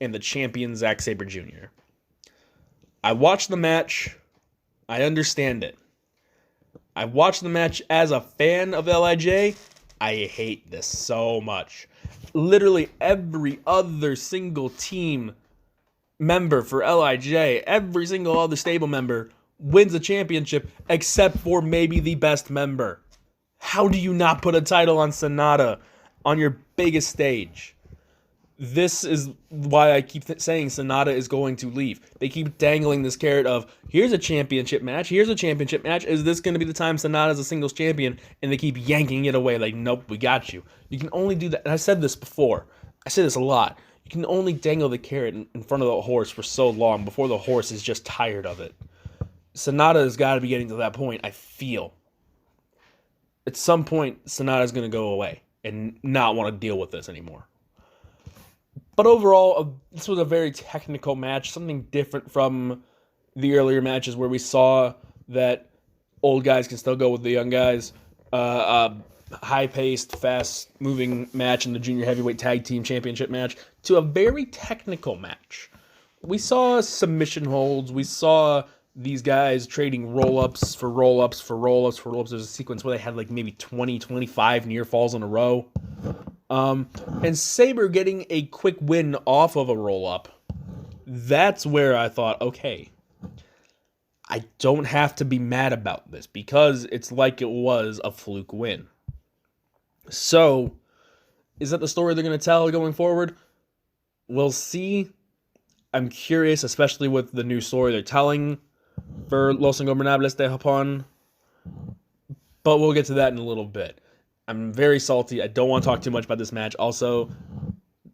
and the champion Zack Sabre Jr. I watched the match. I understand it. I watched the match as a fan of LIJ. I hate this so much. Literally every other single team member for LIJ, every single other stable member wins a championship except for maybe the best member. How do you not put a title on Sonata on your biggest stage? This is why I keep saying Sonata is going to leave. They keep dangling this carrot of, here's a championship match, here's a championship match. Is this going to be the time Sonata's a singles champion? And they keep yanking it away like, nope, we got you. You can only do that. And I said this before. I say this a lot. You can only dangle the carrot in front of the horse for so long before the horse is just tired of it. Sonata has got to be getting to that point, I feel. At some point, Sonata's going to go away and not want to deal with this anymore. But overall, this was a very technical match, something different from the earlier matches where we saw that old guys can still go with the young guys. High-paced, fast-moving match in the Junior Heavyweight Tag Team Championship match to a very technical match. We saw submission holds. We saw these guys trading roll-ups for roll-ups for roll-ups for roll-ups. There's a sequence where they had like maybe 20, 25 near falls in a row. And Sabre getting a quick win off of a roll-up. That's where I thought, okay, I don't have to be mad about this because it's like it was a fluke win. So, is that the story they're going to tell going forward? We'll see. I'm curious, especially with the new story they're telling for Los Ingobernables de Japón. But we'll get to that in a little bit. I'm very salty. I don't want to talk too much about this match. Also,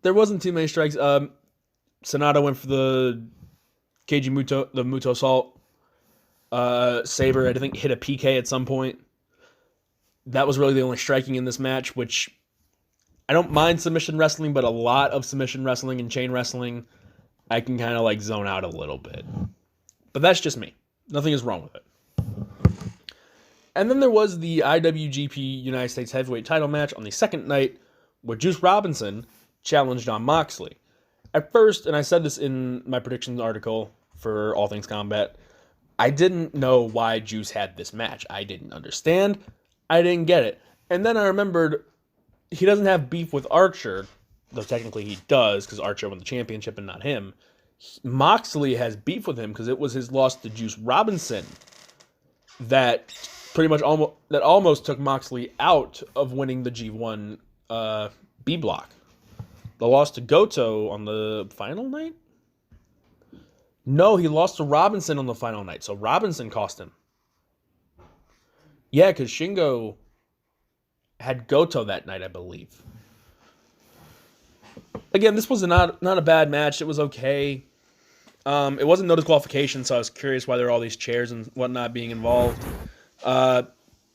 there wasn't too many strikes. Sonata went for the Keiji Muto, the Muto Salt. Sabre, I think, hit a PK at some point. That was really the only striking in this match, which I don't mind submission wrestling, but a lot of submission wrestling and chain wrestling, I can kind of like zone out a little bit. But that's just me. Nothing is wrong with it. And then there was the IWGP United States Heavyweight title match on the second night where Juice Robinson challenged Jon Moxley. At first, and I said this in my predictions article for All Things Combat, I didn't know why Juice had this match. I didn't understand. I didn't get it. And then I remembered he doesn't have beef with Archer, though technically he does because Archer won the championship and not him. Moxley has beef with him because it was his loss to Juice Robinson that pretty much almost took Moxley out of winning the G1 B block. The loss to Goto on the final night? No, he lost to Robinson on the final night, so Robinson cost him. Yeah, because Shingo had Goto that night, I believe. Again, this was not a bad match. It was okay. It wasn't no disqualification, so I was curious why there were all these chairs and whatnot being involved.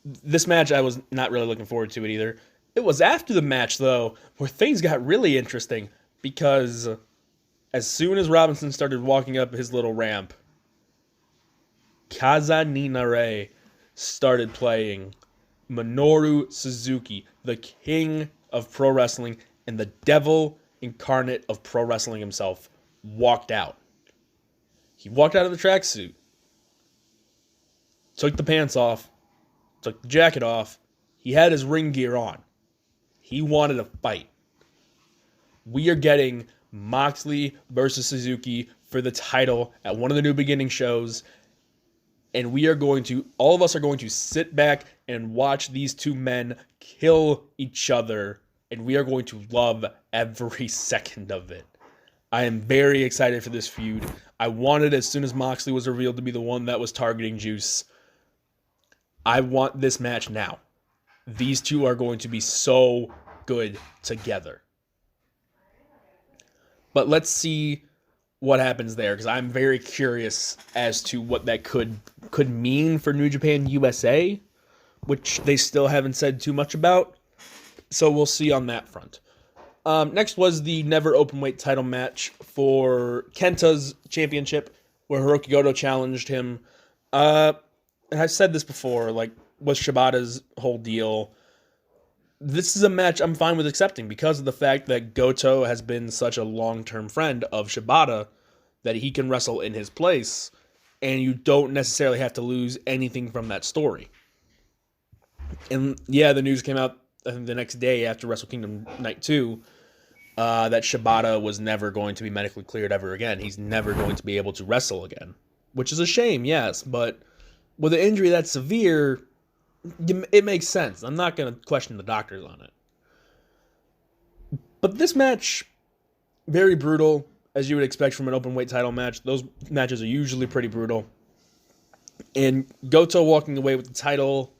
This match, I was not really looking forward to it either. It was after the match, though, where things got really interesting, because as soon as Robinson started walking up his little ramp, Kaza Ninare started playing. Minoru Suzuki, the king of pro wrestling and the devil incarnate of pro wrestling himself, walked out. He walked out of the tracksuit, took the pants off, took the jacket off. He had his ring gear on. He wanted a fight. We are getting Moxley versus Suzuki for the title at one of the New Beginning shows. And all of us are going to sit back and watch these two men kill each other. And we are going to love every second of it. I am very excited for this feud. I wanted, as soon as Moxley was revealed to be the one that was targeting Juice, I want this match now. These two are going to be so good together. But let's see what happens there, because I'm very curious as to what that could mean for New Japan USA, which they still haven't said too much about. So we'll see on that front. Next was the Never Openweight title match for Kenta's championship, where Hiroki Goto challenged him. And I've said this before, like, with Shibata's whole deal. This is a match I'm fine with accepting because of the fact that Goto has been such a long-term friend of Shibata that he can wrestle in his place, and you don't necessarily have to lose anything from that story. And yeah, the news came out, I think, the next day after Wrestle Kingdom Night 2, that Shibata was never going to be medically cleared ever again. He's never going to be able to wrestle again, which is a shame, yes, but with an injury that severe, it makes sense. I'm not going to question the doctors on it. But this match, very brutal, as you would expect from an open weight title match. Those matches are usually pretty brutal. And Goto walking away with the title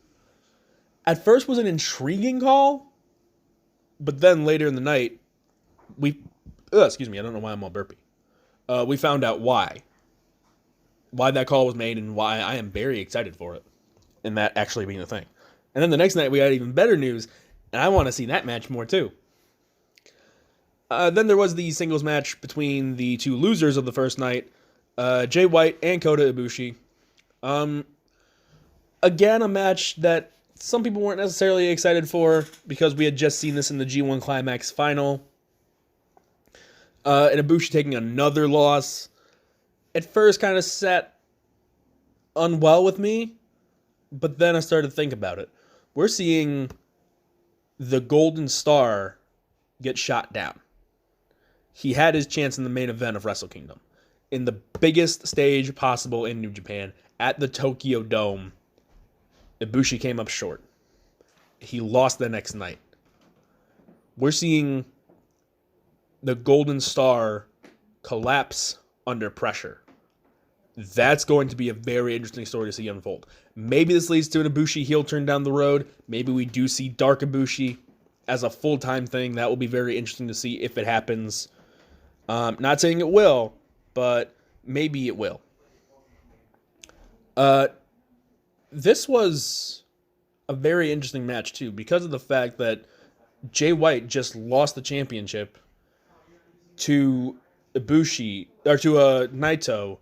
at first was an intriguing call, but then later in the night, excuse me, I don't know why I'm all burpy. We found out why that call was made and why I am very excited for it, and that actually being the thing. And then the next night we had even better news, and I want to see that match more too. Then there was the singles match between the two losers of the first night, Jay White and Kota Ibushi. Again, a match that some people weren't necessarily excited for because we had just seen this in the G1 Climax final. And Ibushi taking another loss. At first kind of sat unwell with me, but then I started to think about it. We're seeing the Golden Star get shot down. He had his chance in the main event of Wrestle Kingdom, in the biggest stage possible in New Japan, at the Tokyo Dome. Ibushi came up short. He lost the next night. We're seeing the Golden Star collapse under pressure. That's going to be a very interesting story to see unfold. Maybe this leads to an Ibushi heel turn down the road. Maybe we do see Dark Ibushi as a full-time thing. That will be very interesting to see if it happens. Not saying it will, but maybe it will. This was a very interesting match, too, because of the fact that Jay White just lost the championship to Ibushi, or to Naito,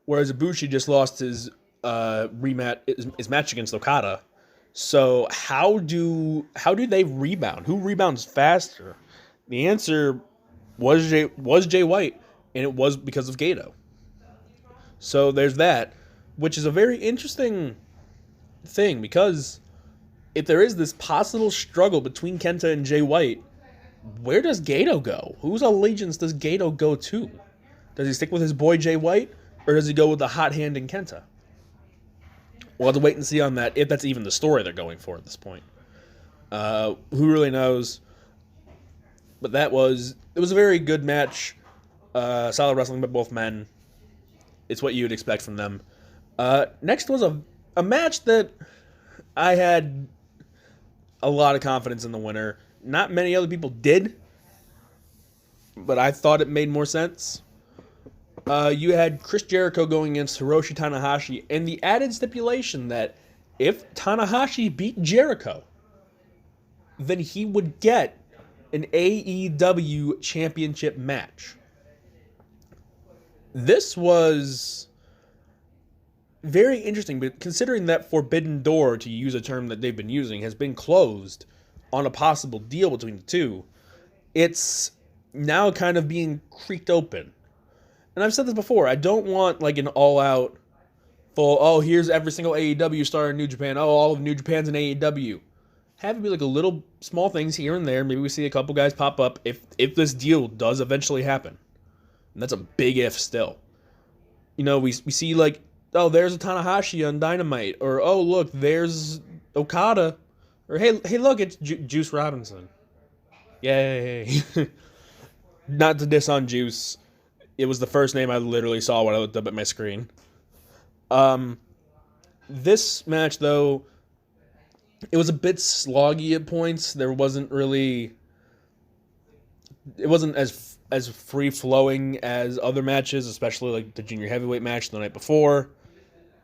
whereas Ibushi just lost his match against Okada. So how do they rebound? Who rebounds faster? The answer was Jay White, and it was because of Gato. So there's that, which is a very interesting thing, because if there is this possible struggle between Kenta and Jay White, where does Gato go? Whose allegiance does Gato go to? Does he stick with his boy Jay White, or does he go with the hot hand in Kenta? We'll have to wait and see on that, if that's even the story they're going for at this point. Who really knows? But it was a very good match. Solid wrestling by both men. It's what you would expect from them. Next was a match that I had a lot of confidence in the winner. Not many other people did, but I thought it made more sense. You had Chris Jericho going against Hiroshi Tanahashi, and the added stipulation that if Tanahashi beat Jericho, then he would get an AEW championship match. This was very interesting, but considering that Forbidden Door, to use a term that they've been using, has been closed on a possible deal between the two, it's now kind of being creaked open. And I've said this before, I don't want like an all-out full, here's every single AEW star in New Japan, all of New Japan's in AEW. Have it be like a little small things here and there. Maybe we see a couple guys pop up if this deal does eventually happen. And that's a big if still. You know, we see like, there's a Tanahashi on Dynamite. Or, look, there's Okada. Or, hey, look, it's Juice Robinson. Yay. Not to diss on Juice. It was the first name I literally saw when I looked up at my screen. This match, though, it was a bit sloggy at points. It wasn't as free-flowing as other matches, especially like the junior heavyweight match the night before,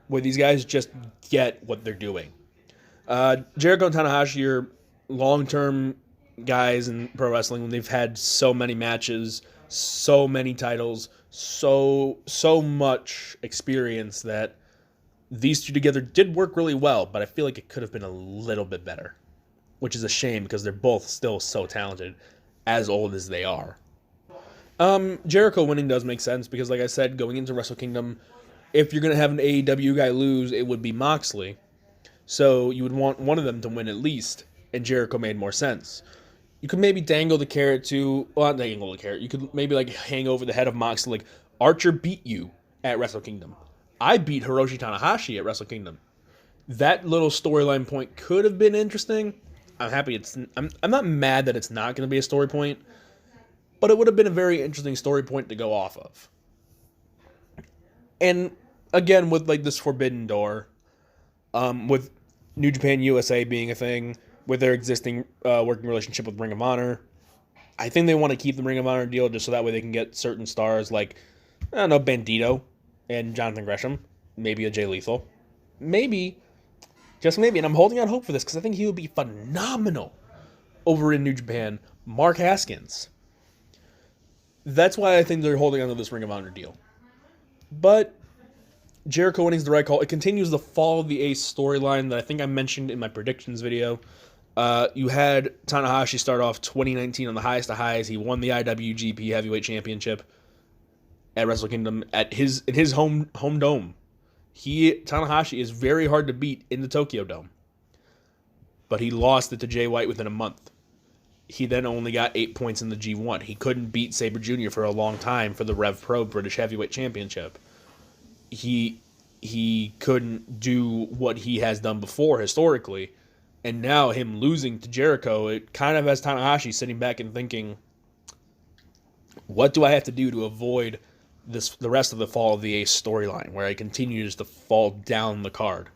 where these guys just get what they're doing. Jericho and Tanahashi are long-term guys in pro wrestling when they've had so many matches, so many titles, so much experience that these two together did work really well, but I feel like it could have been a little bit better, which is a shame because they're both still so talented, as old as they are. Jericho winning does make sense because, like I said, going into Wrestle Kingdom, if you're going to have an AEW guy lose, it would be Moxley. So you would want one of them to win at least, and Jericho made more sense. You could maybe dangle the carrot to, well, not dangle the carrot. You could maybe like hang over the head of Moxley, like Archer beat you at Wrestle Kingdom. I beat Hiroshi Tanahashi at Wrestle Kingdom. That little storyline point could have been interesting. I'm happy it's. I'm not mad that it's not going to be a story point, but it would have been a very interesting story point to go off of. And again, with like this Forbidden Door, with New Japan USA being a thing, with their existing working relationship with Ring of Honor, I think they want to keep the Ring of Honor deal just so that way they can get certain stars like, I don't know, Bandito and Jonathan Gresham, maybe a Jay Lethal, maybe, just maybe, and I'm holding out hope for this because I think he would be phenomenal over in New Japan, Mark Haskins. That's why I think they're holding on to this Ring of Honor deal. But Jericho winning is the right call. It continues the Fall of the Ace storyline that I think I mentioned in my predictions video. You had Tanahashi start off 2019 on the highest of highs. He won the IWGP Heavyweight Championship at Wrestle Kingdom in his home dome. Tanahashi is very hard to beat in the Tokyo Dome. But he lost it to Jay White within a month. He then only got 8 points in the G1. He couldn't beat Sabre Jr. for a long time for the Rev Pro British Heavyweight Championship. He couldn't do what he has done before historically. And now him losing to Jericho, it kind of has Tanahashi sitting back and thinking, what do I have to do to avoid the rest of the Fall of the Ace storyline, where I continue just to fall down the card?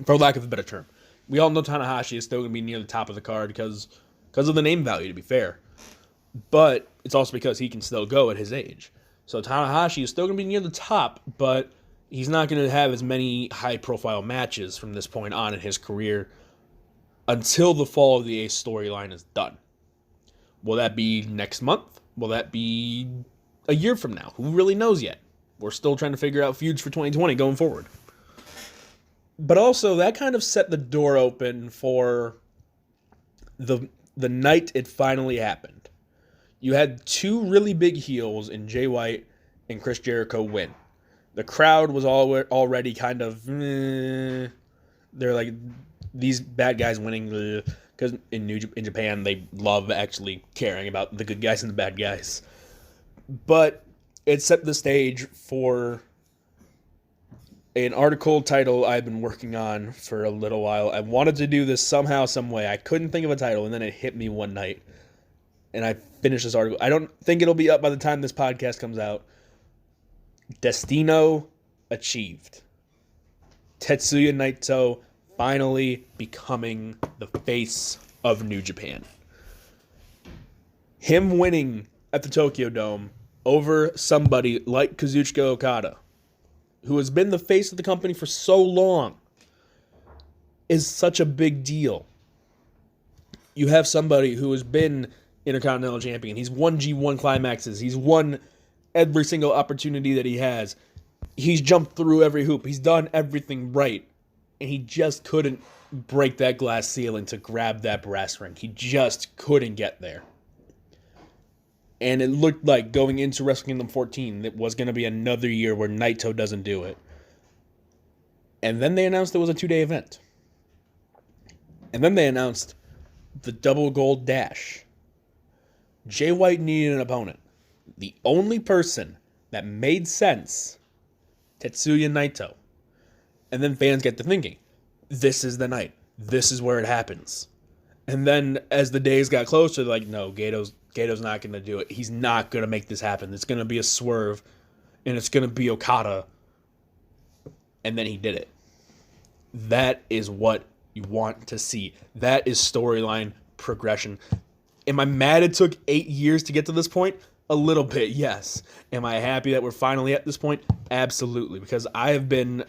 For lack of a better term. We all know Tanahashi is still going to be near the top of the card because of the name value, to be fair. But it's also because he can still go at his age. So Tanahashi is still going to be near the top, but he's not going to have as many high-profile matches from this point on in his career until the Fall of the Ace storyline is done. Will that be next month? Will that be a year from now? Who really knows yet? We're still trying to figure out feuds for 2020 going forward. But also, that kind of set the door open for the night it finally happened. You had two really big heels in Jay White and Chris Jericho win. The crowd was already kind of, they're like, these bad guys winning, because in Japan they love actually caring about the good guys and the bad guys. But it set the stage for an article title I've been working on for a little while. I wanted to do this somehow, some way. I couldn't think of a title, and then it hit me one night, and I finished this article. I don't think it'll be up by the time this podcast comes out. Destino achieved. Tetsuya Naito finally becoming the face of New Japan. Him winning at the Tokyo Dome over somebody like Kazuchika Okada, who has been the face of the company for so long, is such a big deal. You have somebody who has been Intercontinental Champion. He's won G1 climaxes. He's won every single opportunity that he has. He's jumped through every hoop. He's done everything right. And he just couldn't break that glass ceiling to grab that brass ring. He just couldn't get there. And it looked like going into Wrestle Kingdom 14, it was going to be another year where Naito doesn't do it. And then they announced it was a 2-day event. And then they announced the double gold dash. Jay White needed an opponent. The only person that made sense, Tetsuya Naito. And then fans get to thinking, this is the night. This is where it happens. And then as the days got closer, they're like, no, Gato's not going to do it. He's not going to make this happen. It's going to be a swerve, and it's going to be Okada. And then he did it. That is what you want to see. That is storyline progression. Am I mad it took 8 years to get to this point? A little bit, yes. Am I happy that we're finally at this point? Absolutely, because I have been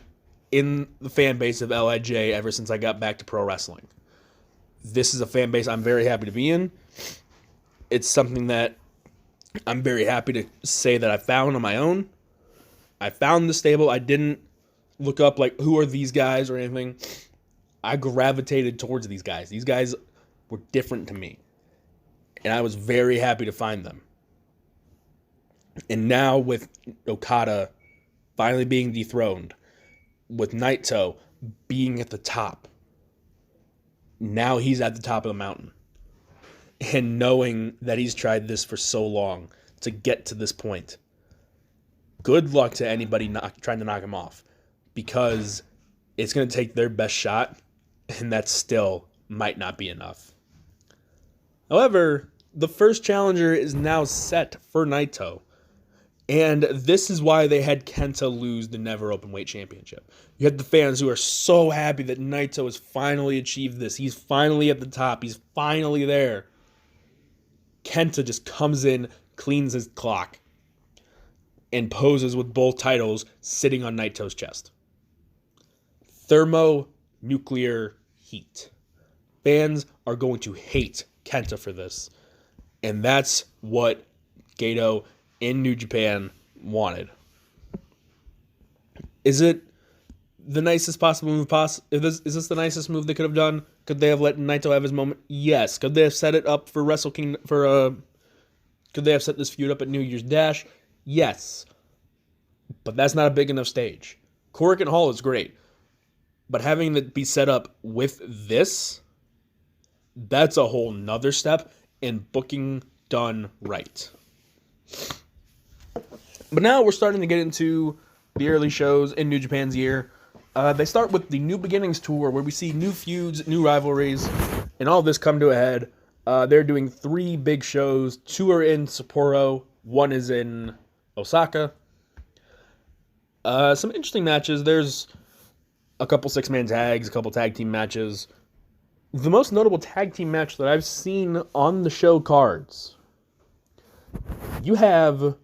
in the fan base of LIJ ever since I got back to pro wrestling. This is a fan base I'm very happy to be in. It's something that I'm very happy to say that I found on my own. I found the stable. I didn't look up, like, who are these guys or anything. I gravitated towards these guys. These guys were different to me. And I was very happy to find them. And now with Okada finally being dethroned, with Naito being at the top. Now he's at the top of the mountain. And knowing that he's tried this for so long to get to this point. Good luck to anybody trying to knock him off. Because it's going to take their best shot, and that still might not be enough. However, the first challenger is now set for Naito. And this is why they had Kenta lose the Never Openweight Championship. You had the fans who are so happy that Naito has finally achieved this. He's finally at the top. He's finally there. Kenta just comes in, cleans his clock, and poses with both titles sitting on Naito's chest. Thermonuclear heat. Fans are going to hate Kenta for this. And that's what Gedo in New Japan wanted. Is it the nicest possible move Is this the nicest move they could have done? Could they have let Naito have his moment? Yes. Could they have set it up for Wrestle Kingdom could they have set this feud up at New Year's Dash? Yes. But that's not a big enough stage. Korakuen Hall is great. But having it be set up with this, that's a whole nother step in booking done right. But now we're starting to get into the early shows in New Japan's year. They start with the New Beginnings Tour, where we see new feuds, new rivalries, and all this come to a head. They're doing 3 big shows. 2 are in Sapporo. 1 is in Osaka. Some interesting matches. There's a couple 6-man tags, a couple tag team matches. The most notable tag team match that I've seen on the show cards, you have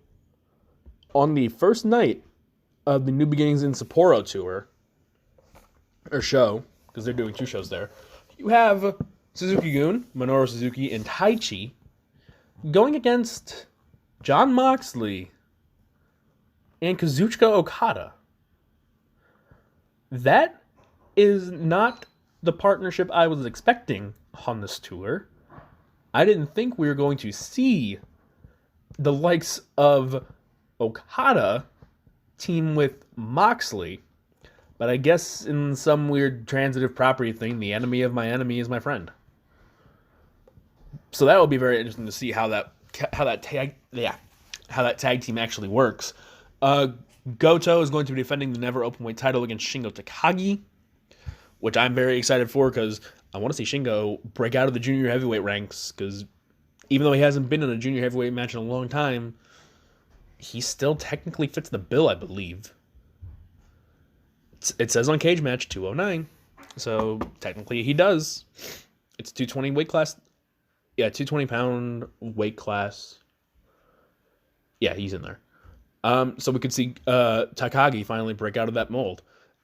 on the first night of the New Beginnings in Sapporo tour, or show, because they're doing 2 shows there, you have Suzuki-gun, Minoru Suzuki, and Taichi going against Jon Moxley and Kazuchika Okada. That is not the partnership I was expecting on this tour. I didn't think we were going to see the likes of Okada team with Moxley, but I guess in some weird transitive property thing, the enemy of my enemy is my friend. So that will be very interesting to see how that tag team actually works. Goto is going to be defending the Never Openweight title against Shingo Takagi, which I'm very excited for because I want to see Shingo break out of the junior heavyweight ranks, because even though he hasn't been in a junior heavyweight match in a long time, he still technically fits the bill, I believe. It says on Cage Match 209, so technically he does. It's 220 weight class. Yeah, 220 pound weight class. Yeah, he's in there. So we could see Takagi finally break out of that mold.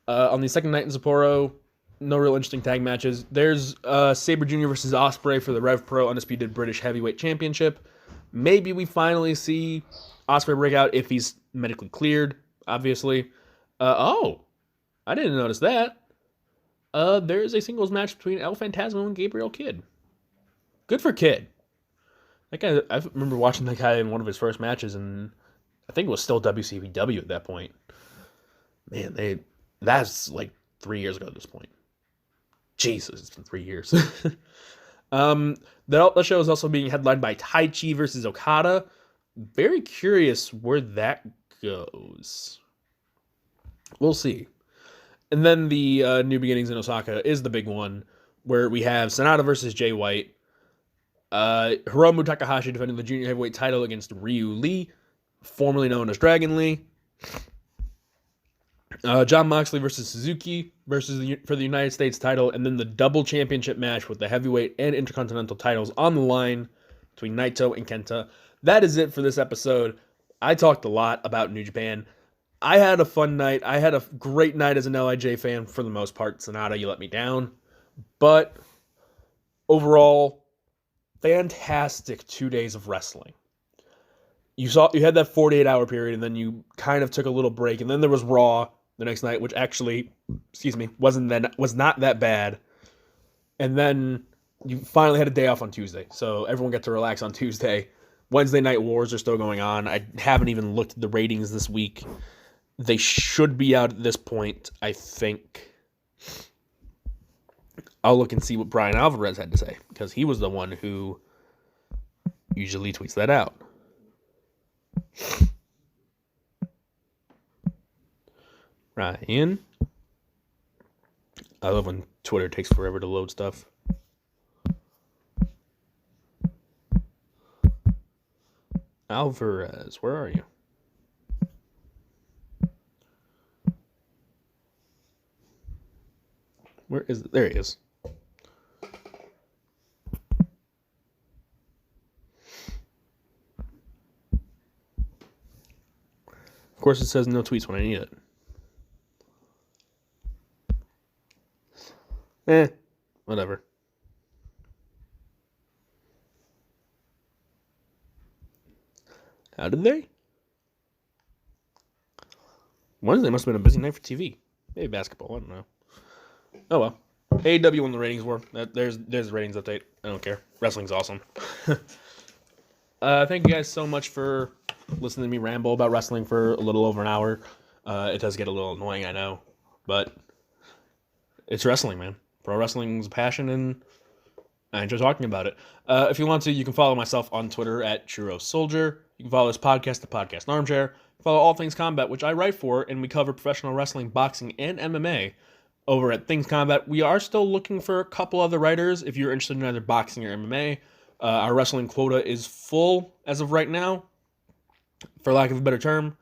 On the second night in Sapporo, no real interesting tag matches. There's Sabre Jr. versus Ospreay for the Rev Pro Undisputed British Heavyweight Championship. Maybe we finally see Ospreay break out if he's medically cleared, obviously. I didn't notice that. There is a singles match between El Phantasmo and Gabriel Kidd. Good for Kidd. That guy, I remember watching that guy in one of his first matches, and I think it was still WCW at that point. Man, that's like 3 years ago at this point. Jesus, it's been 3 years. The show is also being headlined by Taichi versus Okada. Very curious where that goes. We'll see. And then the New Beginnings in Osaka is the big one, where we have Sonata versus Jay White. Hiromu Takahashi defending the junior heavyweight title against Ryu Lee, formerly known as Dragon Lee. Jon Moxley versus Suzuki for the United States title, and then the double championship match with the heavyweight and intercontinental titles on the line between Naito and Kenta. That is it for this episode. I talked a lot about New Japan. I had a fun night. I had a great night as an LIJ fan for the most part. Sonata, you let me down. But overall, fantastic 2 days of wrestling. You had that 48-hour period, and then you kind of took a little break, and then there was Raw the next night, which actually, was not that bad. And then you finally had a day off on Tuesday, so everyone got to relax on Tuesday. Wednesday Night Wars are still going on. I haven't even looked at the ratings this week. They should be out at this point, I think. I'll look and see what Brian Alvarez had to say, because he was the one who usually tweets that out. Ryan. I love when Twitter takes forever to load stuff. Alvarez, where are you? Where is it? There he is. Of course, it says no tweets when I need it. Whatever. How did they? Wednesday must have been a busy night for TV. Maybe basketball. I don't know. Oh well. AEW won the ratings war. There's the ratings update. I don't care. Wrestling's awesome. Thank you guys so much for listening to me ramble about wrestling for a little over an hour. It does get a little annoying, I know, but it's wrestling, man. Pro wrestling's a passion, and I enjoy talking about it. If you want to, you can follow myself on Twitter at Churro Soldier. You can follow this podcast, the podcast Armchair. Follow All Things Combat, which I write for, and we cover professional wrestling, boxing, and MMA over at Things Combat. We are still looking for a couple other writers if you're interested in either boxing or MMA. Our wrestling quota is full as of right now, for lack of a better term.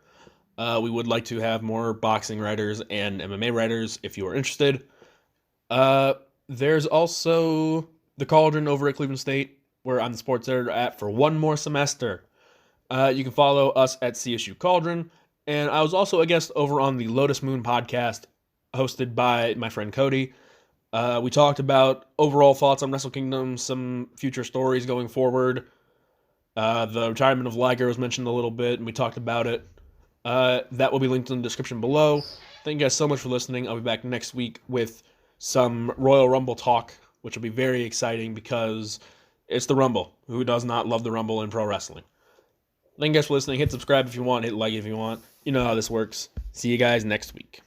We would like to have more boxing writers and MMA writers if you are interested. There's also the Cauldron over at Cleveland State, where I'm the sports editor at for one more semester. You can follow us at CSU Cauldron. And I was also a guest over on the Lotus Moon podcast, hosted by my friend Cody. We talked about overall thoughts on Wrestle Kingdom, some future stories going forward. The retirement of Liger was mentioned a little bit, and we talked about it. That will be linked in the description below. Thank you guys so much for listening. I'll be back next week with some Royal Rumble talk, which will be very exciting because it's the Rumble. Who does not love the Rumble in pro wrestling? Thank you guys for listening. Hit subscribe if you want. Hit like if you want. You know how this works. See you guys next week.